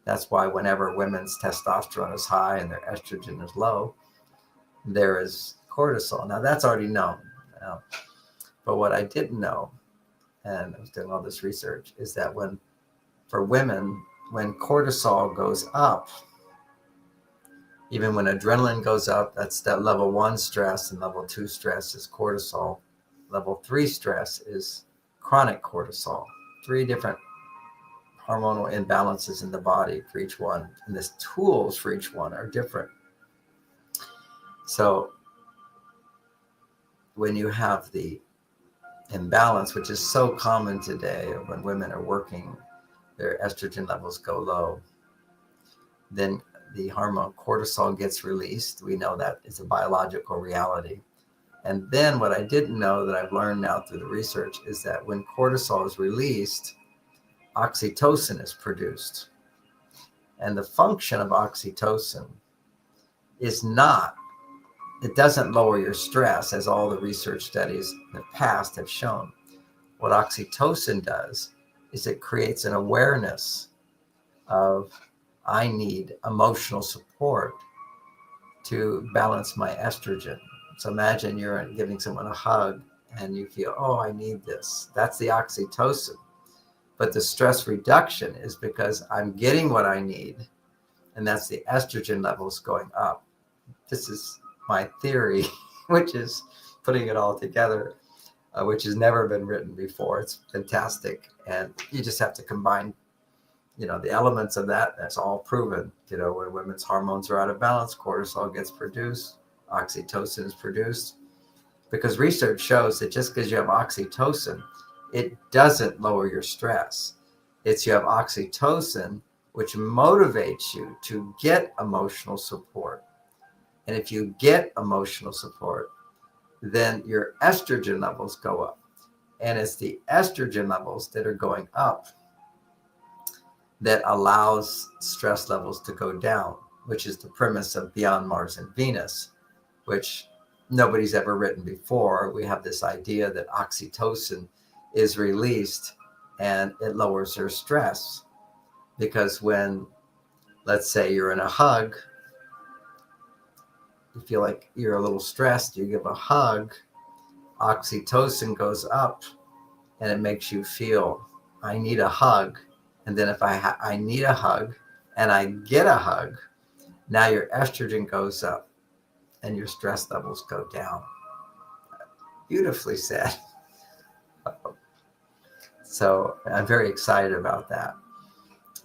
That's why whenever women's testosterone is high and their estrogen is low, there is cortisol. Now that's already known. But what I didn't know, and I was doing all this research, is that for women, when cortisol goes up, even when adrenaline goes up, that's that level 1 stress, and level 2 stress is cortisol. Level 3 stress is chronic cortisol. 3 different hormonal imbalances in the body for each one, and the tools for each one are different. So when you have the imbalance, which is so common today, when women are working, their estrogen levels go low, then the hormone cortisol gets released. We know that it's a biological reality. And then what I didn't know that I've learned now through the research is that when cortisol is released, oxytocin is produced. And the function of oxytocin is not, it doesn't lower your stress, as all the research studies in the past have shown. What oxytocin does is it creates an awareness of, I need emotional support to balance my estrogen. So imagine you're giving someone a hug and you feel, oh, I need this. That's the oxytocin. But the stress reduction is because I'm getting what I need, and that's the estrogen levels going up. This is my theory, which is putting it all together, which has never been written before. It's fantastic. And you just have to combine, the elements of that. That's all proven. When women's hormones are out of balance, cortisol gets produced, oxytocin is produced. Because research shows that just because you have oxytocin, it doesn't lower your stress. It's you have oxytocin, which motivates you to get emotional support. And if you get emotional support, then your estrogen levels go up. And it's the estrogen levels that are going up that allows stress levels to go down, which is the premise of Beyond Mars and Venus, which nobody's ever written before. We have this idea that oxytocin is released and it lowers your stress. Because when, let's say you're in a hug, you feel like you're a little stressed, you give a hug, oxytocin goes up and it makes you feel, I need a hug. And then if I need a hug and I get a hug, now your estrogen goes up and your stress levels go down. Beautifully said. So I'm very excited about that,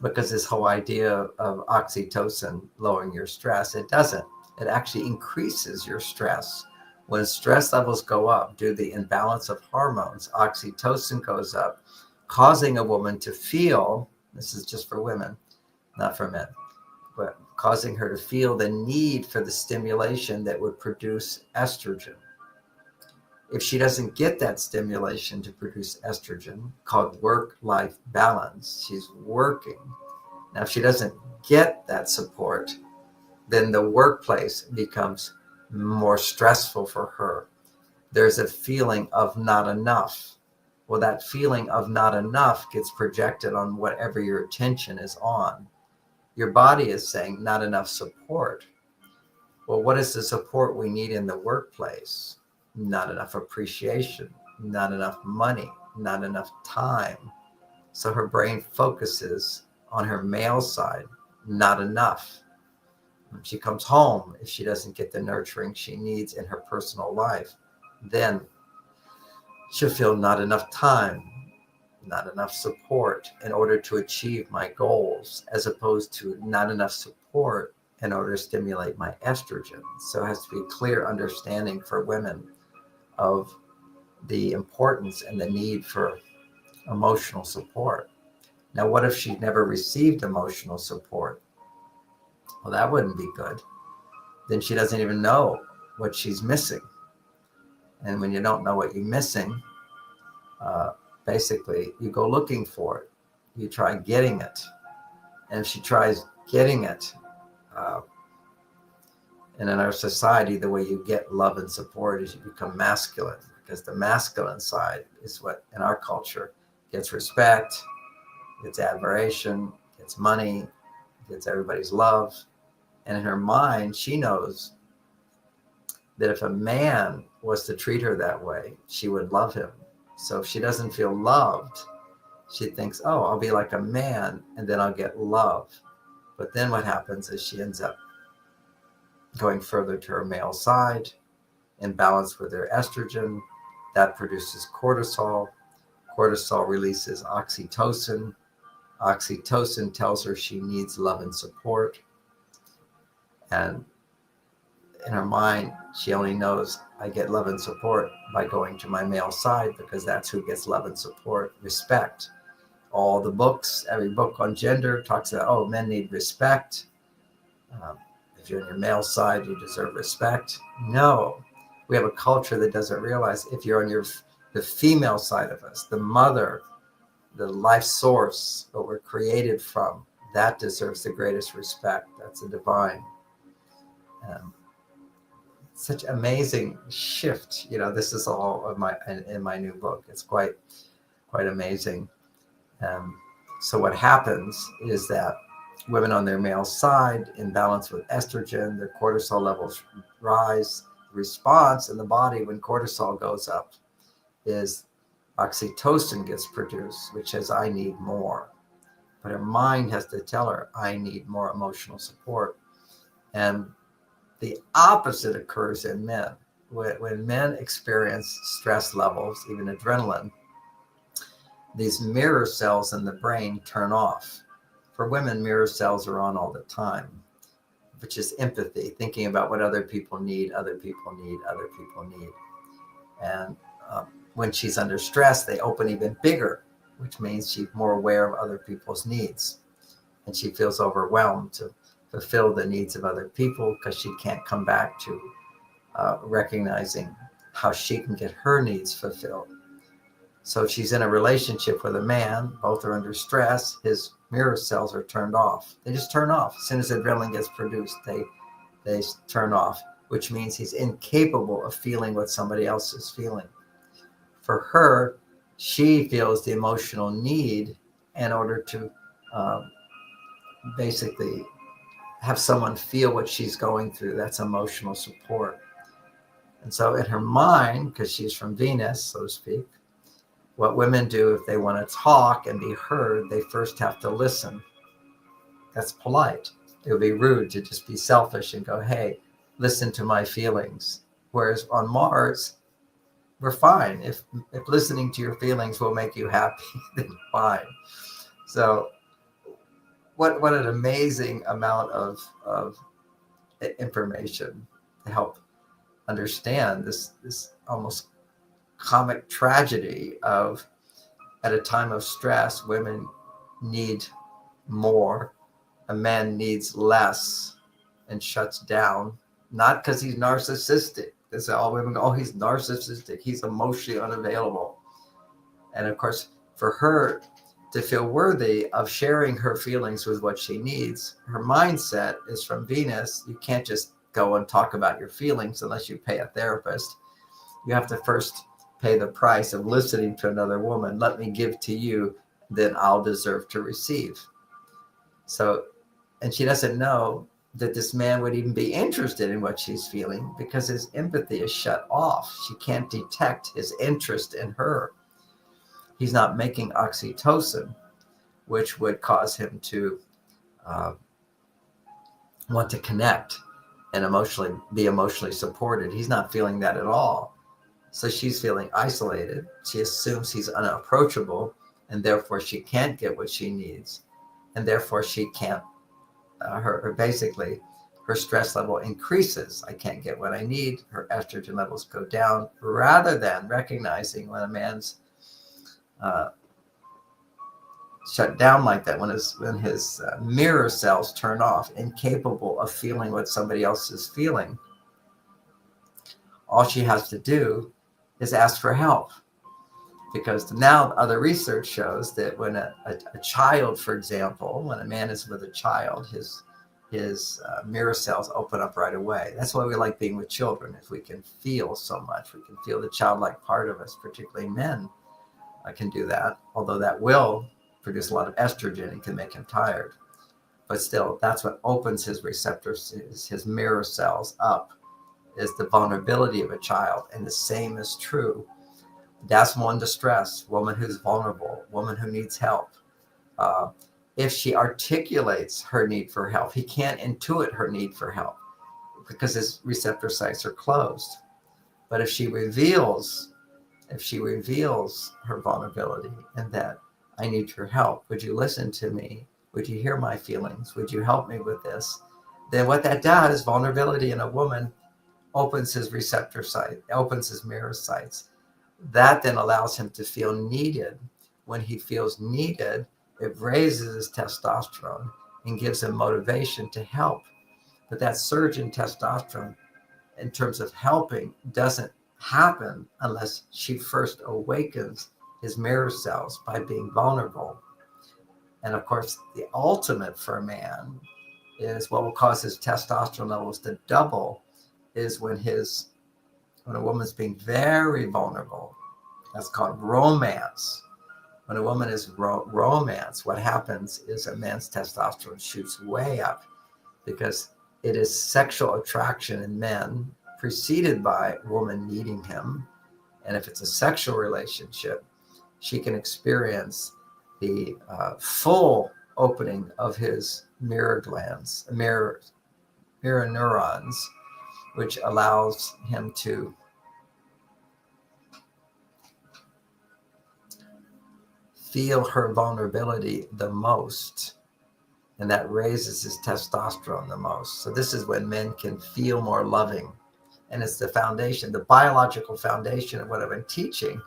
because this whole idea of oxytocin lowering your stress, it doesn't. It actually increases your stress. When stress levels go up due to the imbalance of hormones, oxytocin goes up, causing a woman to feel, this is just for women, not for men, but causing her to feel the need for the stimulation that would produce estrogen. If she doesn't get that stimulation to produce estrogen, called work-life balance, she's working. Now, if she doesn't get that support, then the workplace becomes more stressful for her. There's a feeling of not enough. Well, that feeling of not enough gets projected on whatever your attention is on. Your body is saying not enough support. Well, what is the support we need in the workplace? Not enough appreciation, not enough money, not enough time. So her brain focuses on her male side, not enough. When she comes home, if she doesn't get the nurturing she needs in her personal life, then she'll feel not enough time, not enough support in order to achieve my goals, as opposed to not enough support in order to stimulate my estrogen. So it has to be a clear understanding for women of the importance and the need for emotional support. Now, what if she never received emotional support? Well, that wouldn't be good. Then she doesn't even know what she's missing. And when you don't know what you're missing, basically you go looking for it. You try getting it. And if she tries getting it, and in our society, the way you get love and support is you become masculine, because the masculine side is what in our culture gets respect, gets admiration, gets money, gets everybody's love. And in her mind, she knows that if a man was to treat her that way, she would love him. So if she doesn't feel loved, she thinks, oh, I'll be like a man and then I'll get love. But then what happens is she ends up going further to her male side, in balance with her estrogen. That produces cortisol. Cortisol releases oxytocin. Oxytocin tells her she needs love and support. And in her mind, she only knows I get love and support by going to my male side, because that's who gets love and support, respect. All the books, every book on gender talks about, oh, men need respect. If you're on your male side, you deserve respect. No, we have a culture that doesn't realize if you're on the female side of us, the mother, the life source, what we're created from, that deserves the greatest respect. That's the divine. Such amazing shift. This is all of in my new book. It's quite amazing. So what happens is that women on their male side, in balance with estrogen, their cortisol levels rise. The response in the body when cortisol goes up is oxytocin gets produced, which says, I need more. But her mind has to tell her, I need more emotional support. And the opposite occurs in men. When men experience stress levels, even adrenaline, these mirror cells in the brain turn off. For women, mirror cells are on all the time, which is empathy, thinking about what other people need, other people need, other people need. And when she's under stress, they open even bigger, which means she's more aware of other people's needs. And she feels overwhelmed to fulfill the needs of other people because she can't come back to recognizing how she can get her needs fulfilled. So she's in a relationship with a man, both are under stress, his mirror cells are turned off. They just turn off. As soon as adrenaline gets produced, they turn off, which means he's incapable of feeling what somebody else is feeling. For her, she feels the emotional need in order to basically have someone feel what she's going through. That's emotional support. And so in her mind, because she's from Venus, so to speak, what women do if they want to talk and be heard, they first have to listen. That's polite. It would be rude to just be selfish and go, hey, listen to my feelings. Whereas on Mars, we're fine. If listening to your feelings will make you happy, then fine. So what an amazing amount of information to help understand this almost comic tragedy of, at a time of stress, women need more, a man needs less and shuts down, not because he's narcissistic. That's all women go, oh, he's narcissistic, he's emotionally unavailable. And of course, for her to feel worthy of sharing her feelings with what she needs, her mindset is from Venus. You can't just go and talk about your feelings unless you pay a therapist. You have to first pay the price of listening to another woman. Let me give to you, then I'll deserve to receive. So, and she doesn't know that this man would even be interested in what she's feeling because his empathy is shut off. She can't detect his interest in her. He's not making oxytocin, which would cause him to want to connect and be emotionally supported. He's not feeling that at all. So she's feeling isolated. She assumes he's unapproachable, and therefore she can't get what she needs. And therefore she can't, basically, her stress level increases. I can't get what I need. Her estrogen levels go down, rather than recognizing when a man's shut down like that, when his mirror cells turn off, incapable of feeling what somebody else is feeling. All she has to do is ask for help. Because now other research shows that when a child, for example, when a man is with a child, his mirror cells open up right away. That's why we like being with children. If we can feel so much, we can feel the childlike part of us, particularly men can do that, although that will produce a lot of estrogen and can make him tired. But still, that's what opens his receptors, his mirror cells up, is the vulnerability of a child. And the same is true. That's one distress, woman who's vulnerable, woman who needs help. If she articulates her need for help, he can't intuit her need for help because his receptor sites are closed. But if she reveals her vulnerability and that I need your help, would you listen to me? Would you hear my feelings? Would you help me with this? Then what that does, vulnerability in a woman, opens his receptor site, opens his mirror sites. That then allows him to feel needed. When he feels needed, it raises his testosterone and gives him motivation to help. But that surge in testosterone, in terms of helping, doesn't happen unless she first awakens his mirror cells by being vulnerable. And of course, the ultimate for a man is what will cause his testosterone levels to double is when a woman's being very vulnerable. That's called romance. When a woman is romance, what happens is a man's testosterone shoots way up because it is sexual attraction in men preceded by a woman needing him. And if it's a sexual relationship, she can experience the full opening of his mirror glands, mirror neurons, which allows him to feel her vulnerability the most. And that raises his testosterone the most. So this is when men can feel more loving. And it's the foundation, the biological foundation of what I've been teaching,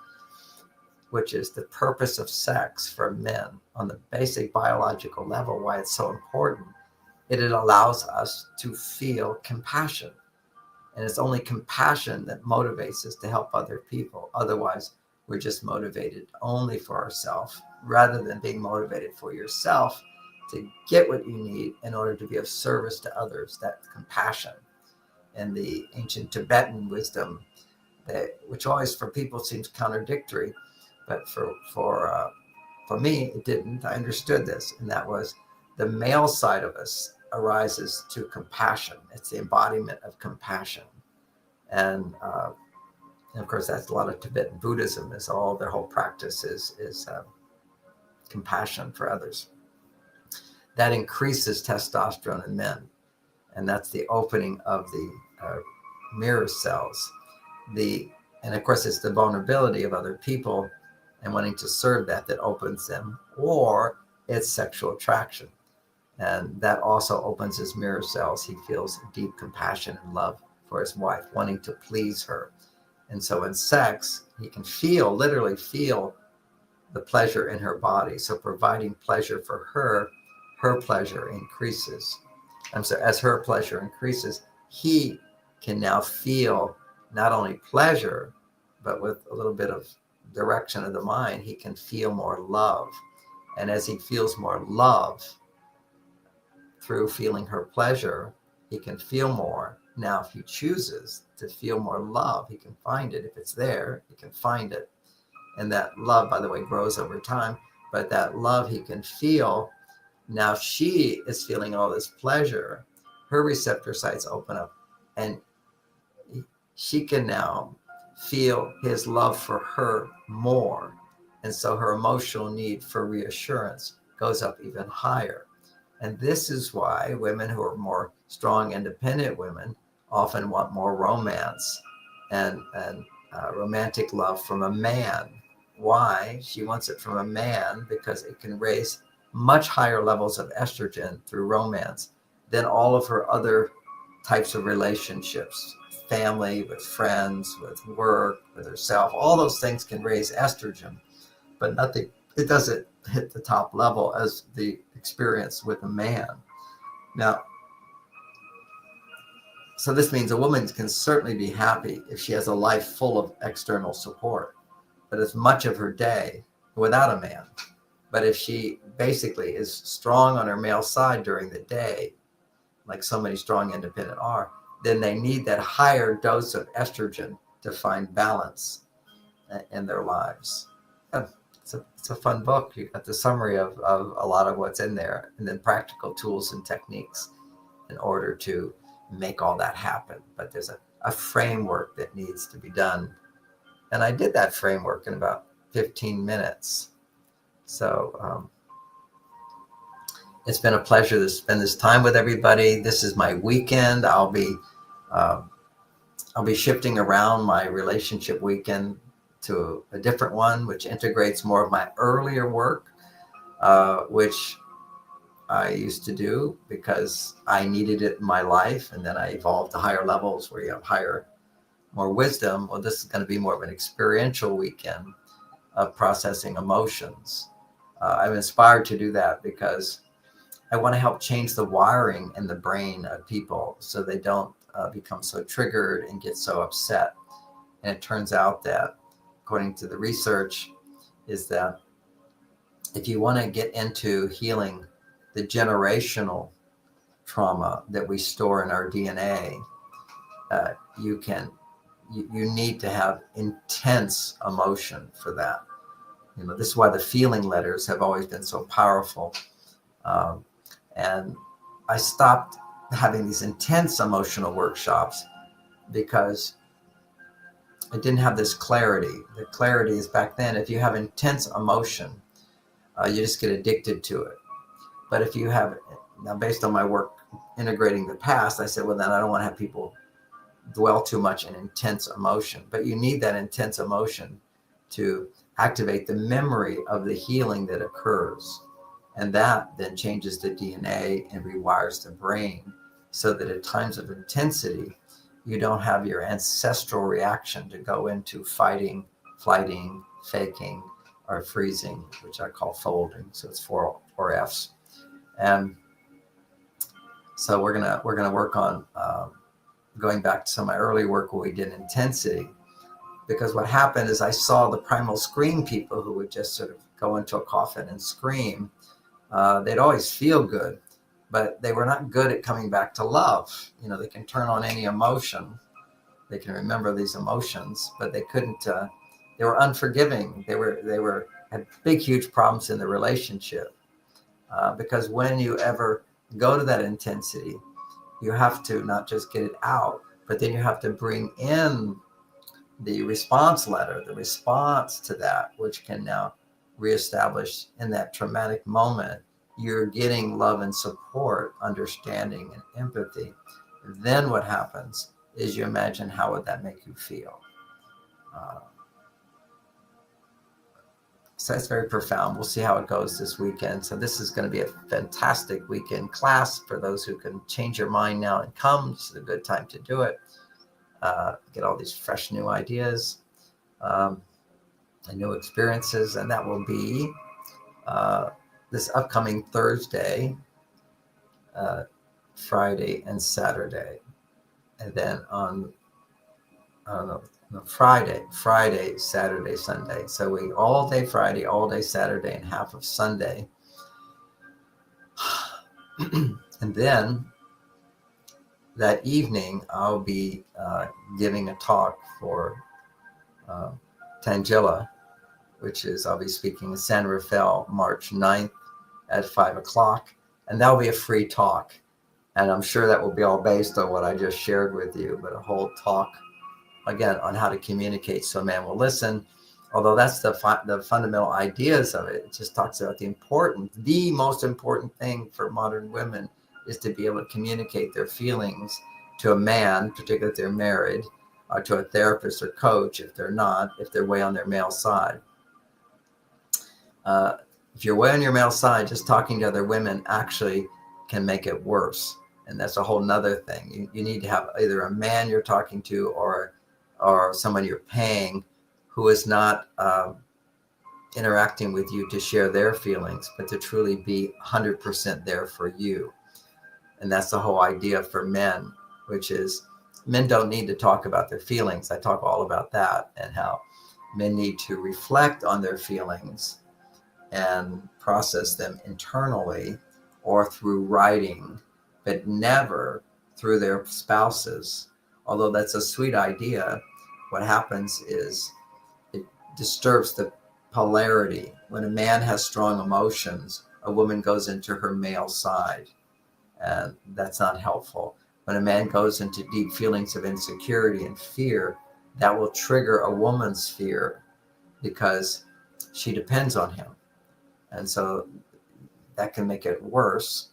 which is the purpose of sex for men on the basic biological level, why it's so important. It allows us to feel compassion. And it's only compassion that motivates us to help other people. Otherwise, we're just motivated only for ourselves, rather than being motivated for yourself to get what you need in order to be of service to others. That compassion. And the ancient Tibetan wisdom, which always for people seems contradictory, but for me, it didn't. I understood this, and that was the male side of us arises to compassion. It's the embodiment of compassion. And of course, that's a lot of Tibetan Buddhism. Is all their whole practice is compassion for others. That increases testosterone in men, and that's the opening of the mirror cells. And of course, it's the vulnerability of other people and wanting to serve that opens them, or it's sexual attraction. And that also opens his mirror cells. He feels deep compassion and love for his wife, wanting to please her. And so in sex, he can literally feel the pleasure in her body. So providing pleasure for her pleasure increases. And so as her pleasure increases, he can now feel not only pleasure, but with a little bit of direction of the mind, he can feel more love. And as he feels more love through feeling her pleasure, he can feel more. Now, if he chooses to feel more love, he can find it. If it's there, he can find it. And that love, by the way, grows over time. But that love he can feel, now she is feeling all this pleasure. Her receptor sites open up, and she can now feel his love for her more. And so her emotional need for reassurance goes up even higher. And this is why women who are more strong, independent women often want more romance and romantic love from a man. Why? She wants it from a man because it can raise much higher levels of estrogen through romance than all of her other types of relationships. Family, with friends, with work, with herself. All those things can raise estrogen, but nothing, it doesn't hit the top level as the experience with a man. Now, so this means a woman can certainly be happy if she has a life full of external support, but it's much of her day without a man. But if she basically is strong on her male side during the day, like so many strong independent are, then they need that higher dose of estrogen to find balance in their lives. It's a fun book. You got the summary of a lot of what's in there, and then practical tools and techniques in order to make all that happen. But there's a framework that needs to be done. And I did that framework in about 15 minutes. So it's been a pleasure to spend this time with everybody. This is my weekend. I'll be shifting around my relationship weekend to a different one, which integrates more of my earlier work, which I used to do because I needed it in my life. And then I evolved to higher levels where you have more wisdom. Well, this is going to be more of an experiential weekend of processing emotions. I'm inspired to do that because I want to help change the wiring in the brain of people so they don't become so triggered and get so upset. And it turns out that, according to the research, is that if you want to get into healing the generational trauma that we store in our DNA, you need to have intense emotion for that. This is why the feeling letters have always been so powerful. And I stopped having these intense emotional workshops because I didn't have this clarity. The clarity is back then, if you have intense emotion, you just get addicted to it. But if you have, now based on my work integrating the past, I said, well, then I don't want to have people dwell too much in intense emotion. But you need that intense emotion to activate the memory of the healing that occurs. And that then changes the DNA and rewires the brain so that at times of intensity, you don't have your ancestral reaction to go into fighting, flighting, faking, or freezing, which I call folding. So it's four F's. And so we're gonna work on going back to some of my early work where we did intensity, because what happened is I saw the primal scream people who would just sort of go into a coffin and scream. They'd always feel good, but they were not good at coming back to love. They can turn on any emotion. They can remember these emotions, but they couldn't, they were unforgiving. They had big, huge problems in the relationship. Because when you ever go to that intensity, you have to not just get it out, but then you have to bring in the response letter, the response to that, which can now reestablish in that traumatic moment, you're getting love and support, understanding and empathy. Then what happens is you imagine, how would that make you feel? So it's very profound. We'll see how it goes this weekend. So this is going to be a fantastic weekend class for those who can change your mind now and come. This is a good time to do it. Get all these fresh new ideas and new experiences. And that will be this upcoming Thursday, Friday, and Saturday. And then on, Friday, Saturday, Sunday. So we all day Friday, all day Saturday, and half of Sunday. And then that evening, I'll be giving a talk for Tangela, which is, I'll be speaking in San Rafael, March 9th at 5 o'clock. And that'll be a free talk. And I'm sure that will be all based on what I just shared with you, but a whole talk, again, on how to communicate so a man will listen. Although that's the fundamental ideas of it. It just talks about the most important thing for modern women is to be able to communicate their feelings to a man, particularly if they're married, or to a therapist or coach if they're not, if they're way on their male side. If you're way on your male side, just talking to other women actually can make it worse. And that's a whole nother thing. You need to have either a man you're talking to or someone you're paying who is not interacting with you to share their feelings, but to truly be 100% there for you. And that's the whole idea for men, which is men don't need to talk about their feelings. I talk all about that and how men need to reflect on their feelings and process them internally or through writing, but never through their spouses. Although that's a sweet idea, what happens is it disturbs the polarity. When a man has strong emotions, a woman goes into her male side, and that's not helpful. When a man goes into deep feelings of insecurity and fear, that will trigger a woman's fear because she depends on him. And so that can make it worse.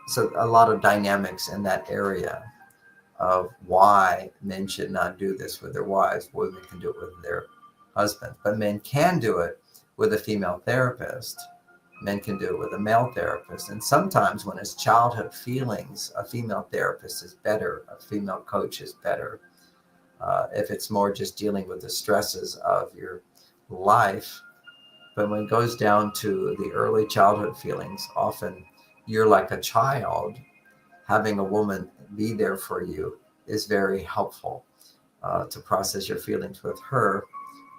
So a lot of dynamics in that area of why men should not do this with their wives. Women can do it with their husbands, but men can do it with a female therapist. Men can do it with a male therapist. And sometimes when it's childhood feelings, a female therapist is better. A female coach is better. If it's more just dealing with the stresses of your life. But when it goes down to the early childhood feelings, often you're like a child. Having a woman be there for you is very helpful to process your feelings with her.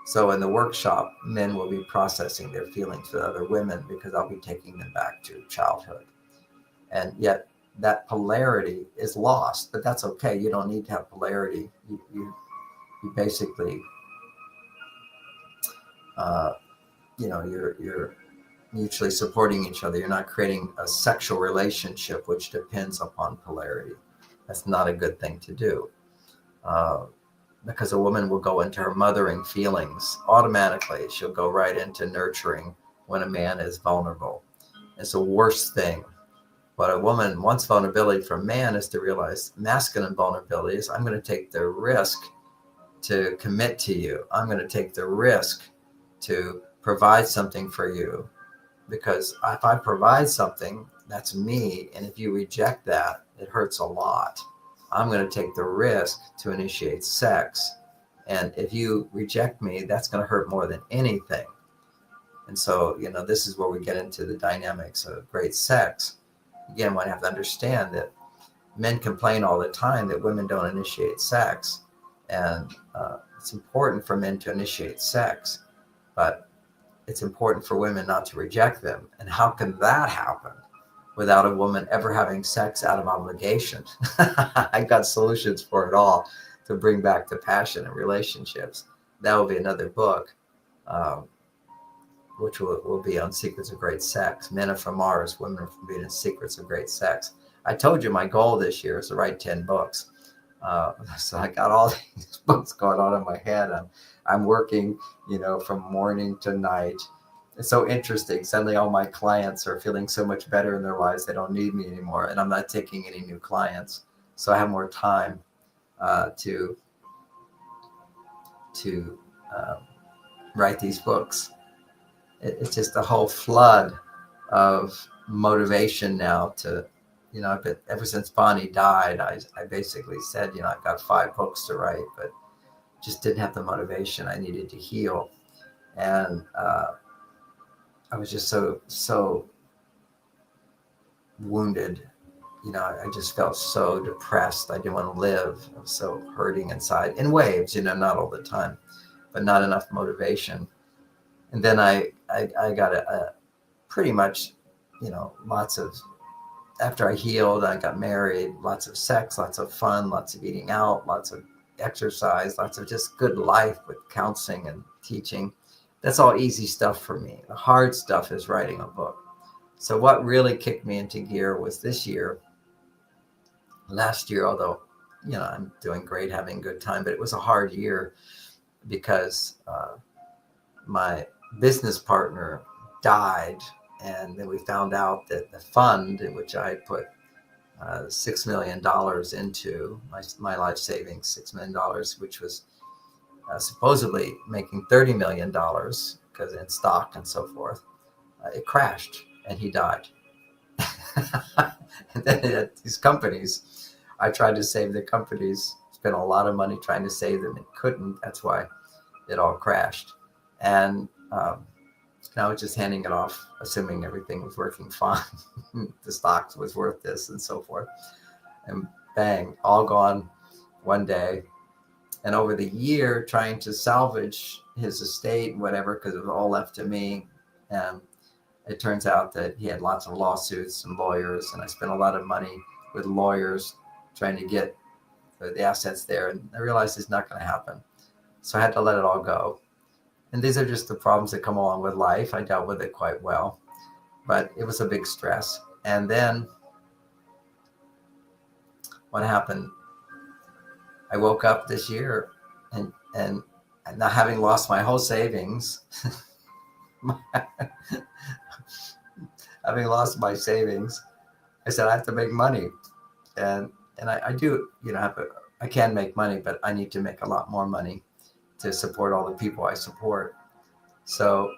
So in the workshop, men will be processing their feelings with other women because I'll be taking them back to childhood. And yet that polarity is lost, but that's okay. You don't need to have polarity. You basically You're mutually supporting each other. You're not creating a sexual relationship which depends upon polarity. That's not a good thing to do. Uh, because a woman will go into her mothering feelings automatically. She'll go right into nurturing when a man is vulnerable. It's the worst thing. What a woman wants vulnerability from man is to realize masculine vulnerability is I'm going to take the risk to commit to you. I'm going to take the risk to provide something for you, because if I provide something, that's me. And if you reject that, it hurts a lot. I'm going to take the risk to initiate sex. And if you reject me, that's going to hurt more than anything. And so, this is where we get into the dynamics of great sex. Again, we have to understand that men complain all the time that women don't initiate sex. And it's important for men to initiate sex, but it's important for women not to reject them. And how can that happen without a woman ever having sex out of obligation? I got solutions for it all to bring back the passion in relationships. That will be another book, which will be on secrets of great sex. Men are from Mars, women are from Venus, secrets of great sex. I told you my goal this year is to write 10 books. So I got all these books going on in my head. I'm working, from morning to night. It's so interesting. Suddenly all my clients are feeling so much better in their lives. They don't need me anymore. And I'm not taking any new clients. So I have more time to write these books. It's just a whole flood of motivation now to, I've been, ever since Bonnie died, I basically said, I've got 5 books to write, but just didn't have the motivation. I needed to heal. And I was just so wounded. I just felt so depressed. I didn't want to live. I was so hurting inside in waves, not all the time, but not enough motivation. And then I got a pretty much, lots of, after I healed, I got married, lots of sex, lots of fun, lots of eating out, lots of exercise, lots of just good life with counseling and teaching. That's all easy stuff for me. The hard stuff is writing a book. So what really kicked me into gear was this year, last year, although, I'm doing great, having a good time, but it was a hard year because my business partner died. And then we found out that the fund in which I put $6 million into my life savings, $6 million, which was supposedly making $30 million because in stock and so forth, it crashed and he died. And then at these companies, I tried to save the companies, spent a lot of money trying to save them and couldn't. That's why it all crashed. And I was just handing it off, assuming everything was working fine. The stocks was worth this and so forth. And bang, all gone one day. And over the year, trying to salvage his estate, whatever, because it was all left to me. And it turns out that he had lots of lawsuits and lawyers. And I spent a lot of money with lawyers trying to get the assets there. And I realized it's not going to happen. So I had to let it all go. And these are just the problems that come along with life. I dealt with it quite well, but it was a big stress. And then what happened? I woke up this year and not having lost my whole savings, having lost my savings, I said, I have to make money. And I do, I can make money, but I need to make a lot more money to support all the people I support. So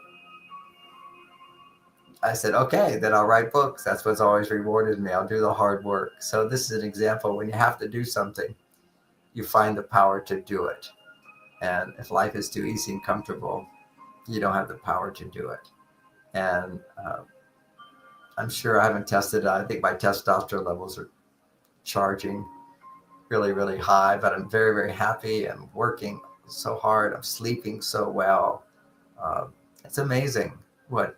I said, okay, then I'll write books. That's what's always rewarded me. I'll do the hard work. So this is an example. When you have to do something, you find the power to do it. And if life is too easy and comfortable, you don't have the power to do it. And I'm sure I haven't tested it. I think my testosterone levels are charging really, really high, but I'm very, very happy. I'm working so hard. I'm sleeping so well. It's amazing when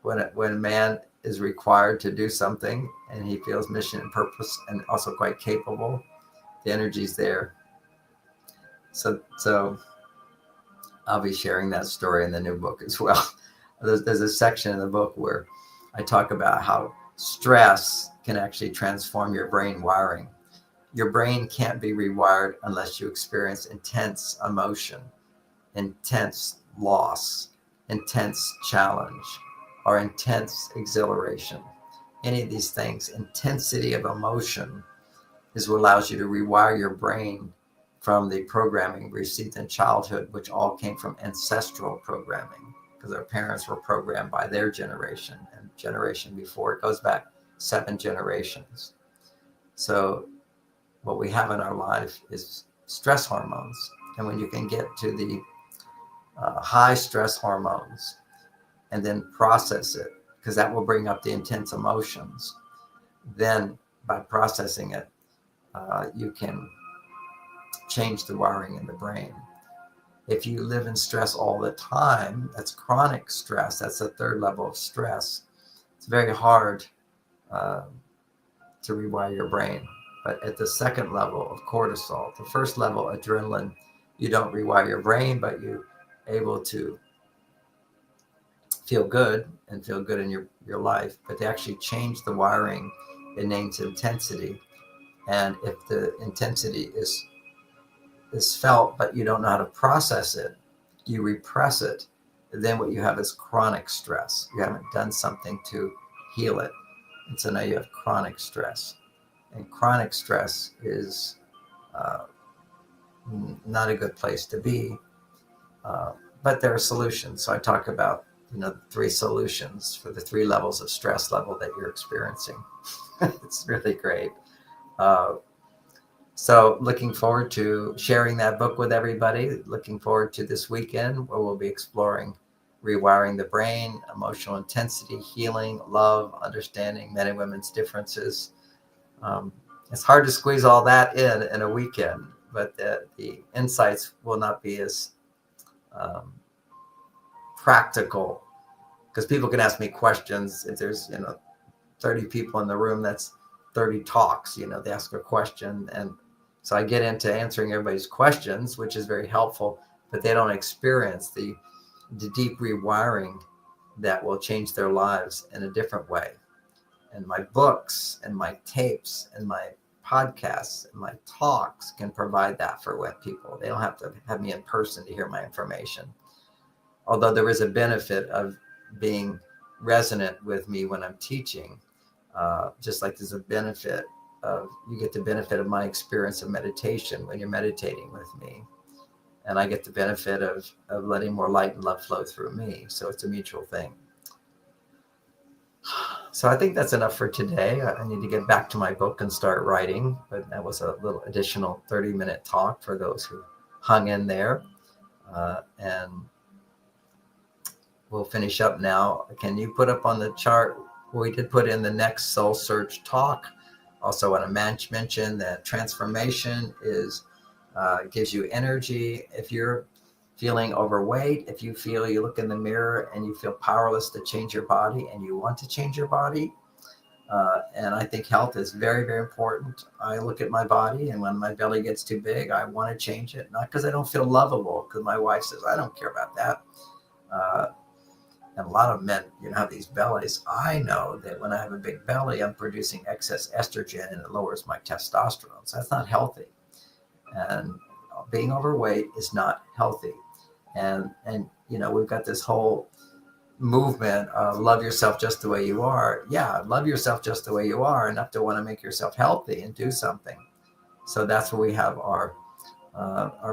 a man is required to do something and he feels mission and purpose and also quite capable, the energy's there. So I'll be sharing that story in the new book as well. There's a section in the book where I talk about how stress can actually transform your brain wiring. Your brain can't be rewired unless you experience intense emotion, intense loss, intense challenge, or intense exhilaration. Any of these things, intensity of emotion is what allows you to rewire your brain from the programming received in childhood, which all came from ancestral programming, because our parents were programmed by their generation and generation before. It goes back 7 generations. So what we have in our life is stress hormones. And when you can get to the high stress hormones and then process it, because that will bring up the intense emotions, then by processing it, you can change the wiring in the brain. If you live in stress all the time, that's chronic stress. That's the 3rd level of stress. It's very hard to rewire your brain. But at the 2nd level of cortisol, the 1st level, adrenaline, you don't rewire your brain, but you're able to feel good and feel good in your life. But they actually change the wiring in names intensity. And if the intensity is felt, but you don't know how to process it, you repress it, then what you have is chronic stress. You haven't done something to heal it. And so now you have chronic stress. And chronic stress is not a good place to be. But there are solutions. So I talk about, 3 solutions for the 3 levels of stress level that you're experiencing. It's really great. So looking forward to sharing that book with everybody. Looking forward to this weekend where we'll be exploring rewiring the brain, emotional intensity, healing, love, understanding men and women's differences. It's hard to squeeze all that in a weekend, but the insights will not be as practical, because people can ask me questions. If there's 30 people in the room, that's 30 talks. They ask a question, and so I get into answering everybody's questions, which is very helpful, but they don't experience the deep rewiring that will change their lives in a different way. And my books and my tapes and my podcasts and my talks can provide that for people. They don't have to have me in person to hear my information. Although there is a benefit of being resonant with me when I'm teaching, just like there's a benefit you get the benefit of my experience of meditation when you're meditating with me. And I get the benefit of letting more light and love flow through me. So it's a mutual thing. So I think that's enough for today. I need to get back to my book and start writing, but that was a little additional 30-minute talk for those who hung in there. And we'll finish up now. Can you put up on the chart? We did put in the next Soul Search talk. Also want to mention that transformation gives you energy. If you're feeling overweight, if you feel you look in the mirror and you feel powerless to change your body and you want to change your body, and I think health is very, very important. I look at my body, and when my belly gets too big, I want to change it. Not because I don't feel lovable, because my wife says, I don't care about that. And a lot of men, have these bellies. I know that when I have a big belly, I'm producing excess estrogen and it lowers my testosterone. So that's not healthy. And being overweight is not healthy. And we've got this whole movement of love yourself just the way you are. Yeah, love yourself just the way you are, enough to want to make yourself healthy and do something. So that's where we have our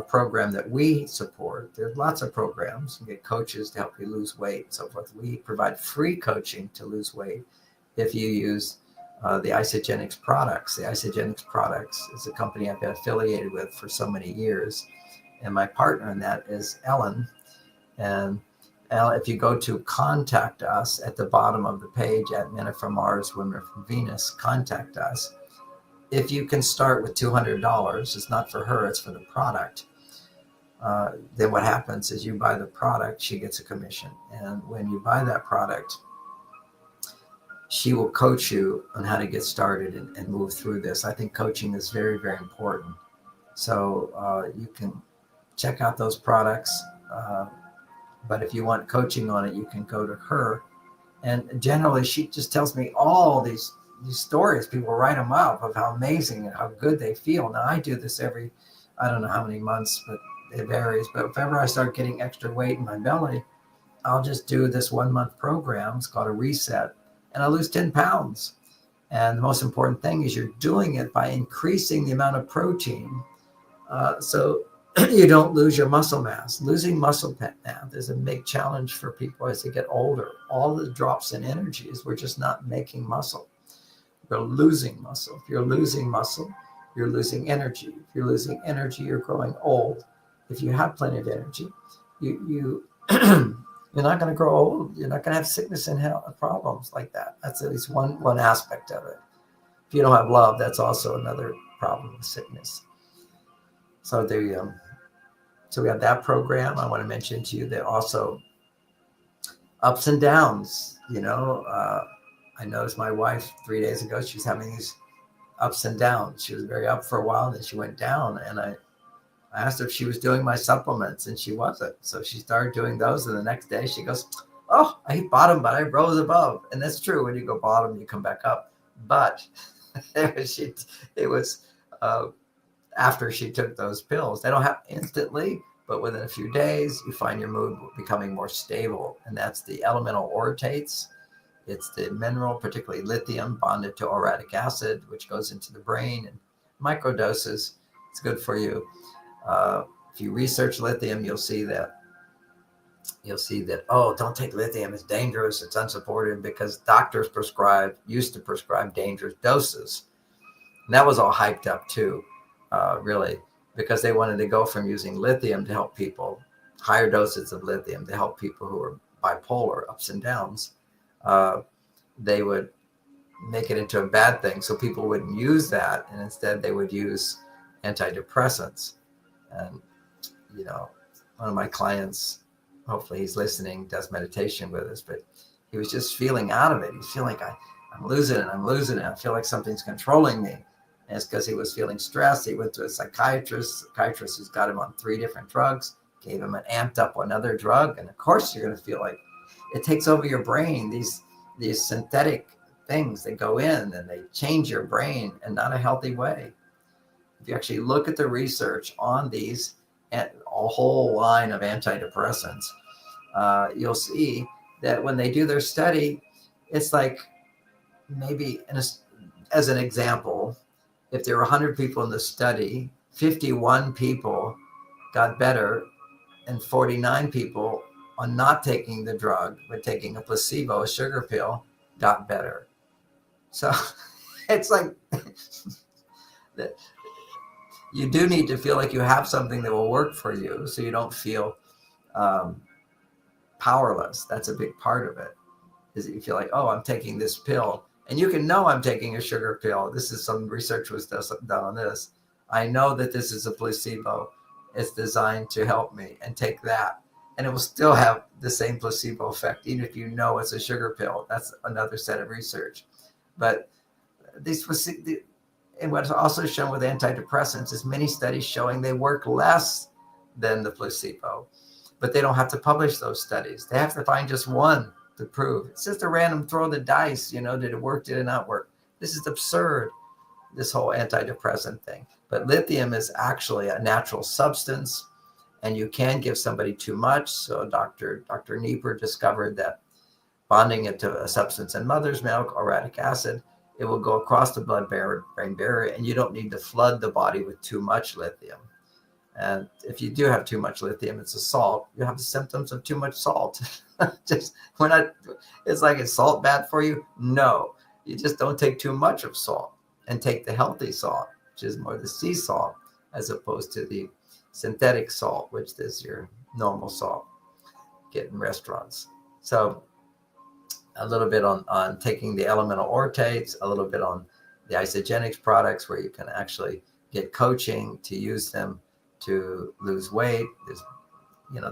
program that we support. There's lots of programs. You get coaches to help you lose weight and so forth. We provide free coaching to lose weight if you use the Isogenics products. The Isogenics products is a company I've been affiliated with for so many years. And my partner in that is Ellen. And if you go to contact us at the bottom of the page at Men Are From Mars, Women Are From Venus, contact us. If you can start with $200, it's not for her, it's for the product. Then what happens is you buy the product, she gets a commission. And when you buy that product, she will coach you on how to get started and move through this. I think coaching is very, very important. So you can check out those products. But if you want coaching on it, you can go to her. And generally, she just tells me all these stories. People write them up of how amazing and how good they feel. Now, I do this every, I don't know how many months, but it varies. But if ever I start getting extra weight in my belly, I'll just do this 1 month program. It's called a reset, and I lose 10 pounds. And the most important thing is you're doing it by increasing the amount of protein. So you don't lose your muscle mass. Losing muscle mass is a big challenge for people as they get older. All the drops in energy is we're just not making muscle. We're losing muscle. If you're losing muscle, you're losing energy. If you're losing energy, you're growing old. If you have plenty of energy, you you're not going to grow old. You're not going to have sickness and health problems like that. That's at least one aspect of it. If you don't have love, that's also another problem with sickness. So we have that program. I want to mention to you that also ups and downs. I noticed my wife 3 days ago, she was having these ups and downs. She was very up for a while, then she went down. And I asked her if she was doing my supplements, and she wasn't. So she started doing those. And the next day she goes, "Oh, I hit bottom, but I rose above." And that's true. When you go bottom, you come back up. But it was after she took those pills. They don't happen instantly, but within a few days, you find your mood becoming more stable. And that's the elemental orotates. It's the mineral, particularly lithium, bonded to orotic acid, which goes into the brain in microdoses. It's good for you. If you research lithium, you'll see that, oh, don't take lithium. It's dangerous. It's unsupported, because doctors used to prescribe dangerous doses. And that was all hyped up too, really, because they wanted to go from using lithium to help people, higher doses of lithium to help people who are bipolar, ups and downs. They would make it into a bad thing, so people wouldn't use that, and instead they would use antidepressants. And one of my clients, hopefully he's listening, does meditation with us, but he was just feeling out of it. He's feeling like I'm losing it. I feel like something's controlling me. And it's because he was feeling stressed. He went to a psychiatrist who's got him on 3 different drugs, gave him an amped up another drug. And of course you're going to feel like it takes over your brain. These synthetic things that go in and they change your brain in not a healthy way. If you actually look at the research on these, a whole line of antidepressants, you'll see that when they do their study, it's like, maybe as an example, if there were 100 people in the study, 51 people got better and 49 people on not taking the drug, but taking a placebo, a sugar pill, got better. So it's like that. You do need to feel like you have something that will work for you, so you don't feel powerless. That's a big part of it, is that you feel like, oh, I'm taking this pill. And you can know I'm taking a sugar pill. This is some research was done on this. I know that this is a placebo. It's designed to help me, and take that. And it will still have the same placebo effect, even if you know it's a sugar pill. That's another set of research. But and what's also shown with antidepressants is many studies showing they work less than the placebo. But they don't have to publish those studies. They have to find just one to prove. It's just a random throw of the dice, did it work, did it not work? This is absurd, this whole antidepressant thing. But lithium is actually a natural substance, and you can give somebody too much. So Dr. Nieper discovered that bonding it to a substance in mother's milk, orotic acid, it will go across the blood-brain barrier, and you don't need to flood the body with too much lithium. And if you do have too much lithium, it's a salt. You have the symptoms of too much salt. It's like, is salt bad for you? No, you just don't take too much of salt, and take the healthy salt, which is more the sea salt, as opposed to the synthetic salt, which is your normal salt get in restaurants. So a little bit on taking the elemental orotates, a little bit on the isogenics products, where you can actually get coaching to use them to lose weight.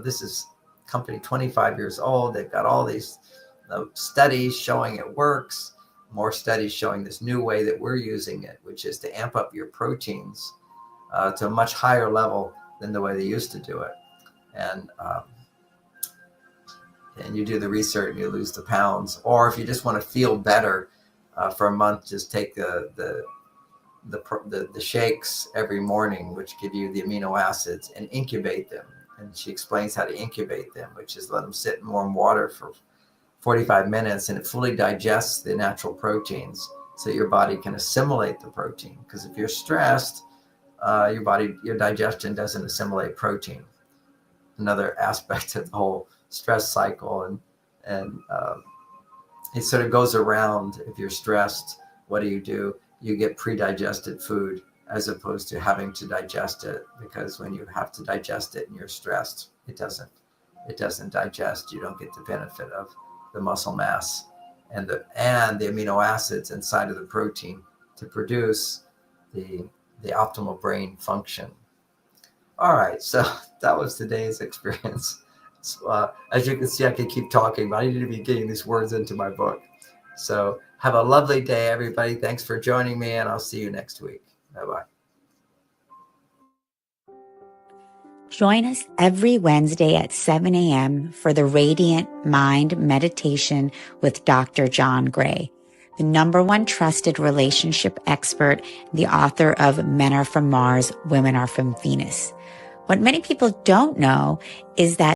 This is company 25 years old. They've got all these studies showing it works, more studies showing this new way that we're using it, which is to amp up your proteins to a much higher level than the way they used to do it. And and you do the research and you lose the pounds. Or if you just want to feel better for a month, just take the shakes every morning, which give you the amino acids, and incubate them. And she explains how to incubate them, which is let them sit in warm water for 45 minutes, and it fully digests the natural proteins so your body can assimilate the protein. Because if you're stressed, your digestion doesn't assimilate protein. Another aspect of the whole stress cycle, and it sort of goes around. If you're stressed, what do? You get pre-digested food as opposed to having to digest it, because when you have to digest it and you're stressed, it doesn't digest. You don't get the benefit of the muscle mass and the amino acids inside of the protein to produce the optimal brain function. All right, so that was today's experience. So, as you can see, I can keep talking, but I need to be getting these words into my book. So have a lovely day, everybody. Thanks for joining me, and I'll see you next week. Bye-bye. Join us every Wednesday at 7 a.m. for the Radiant Mind Meditation with Dr. John Gray, the #1 trusted relationship expert, the author of Men Are From Mars, Women Are From Venus. What many people don't know is that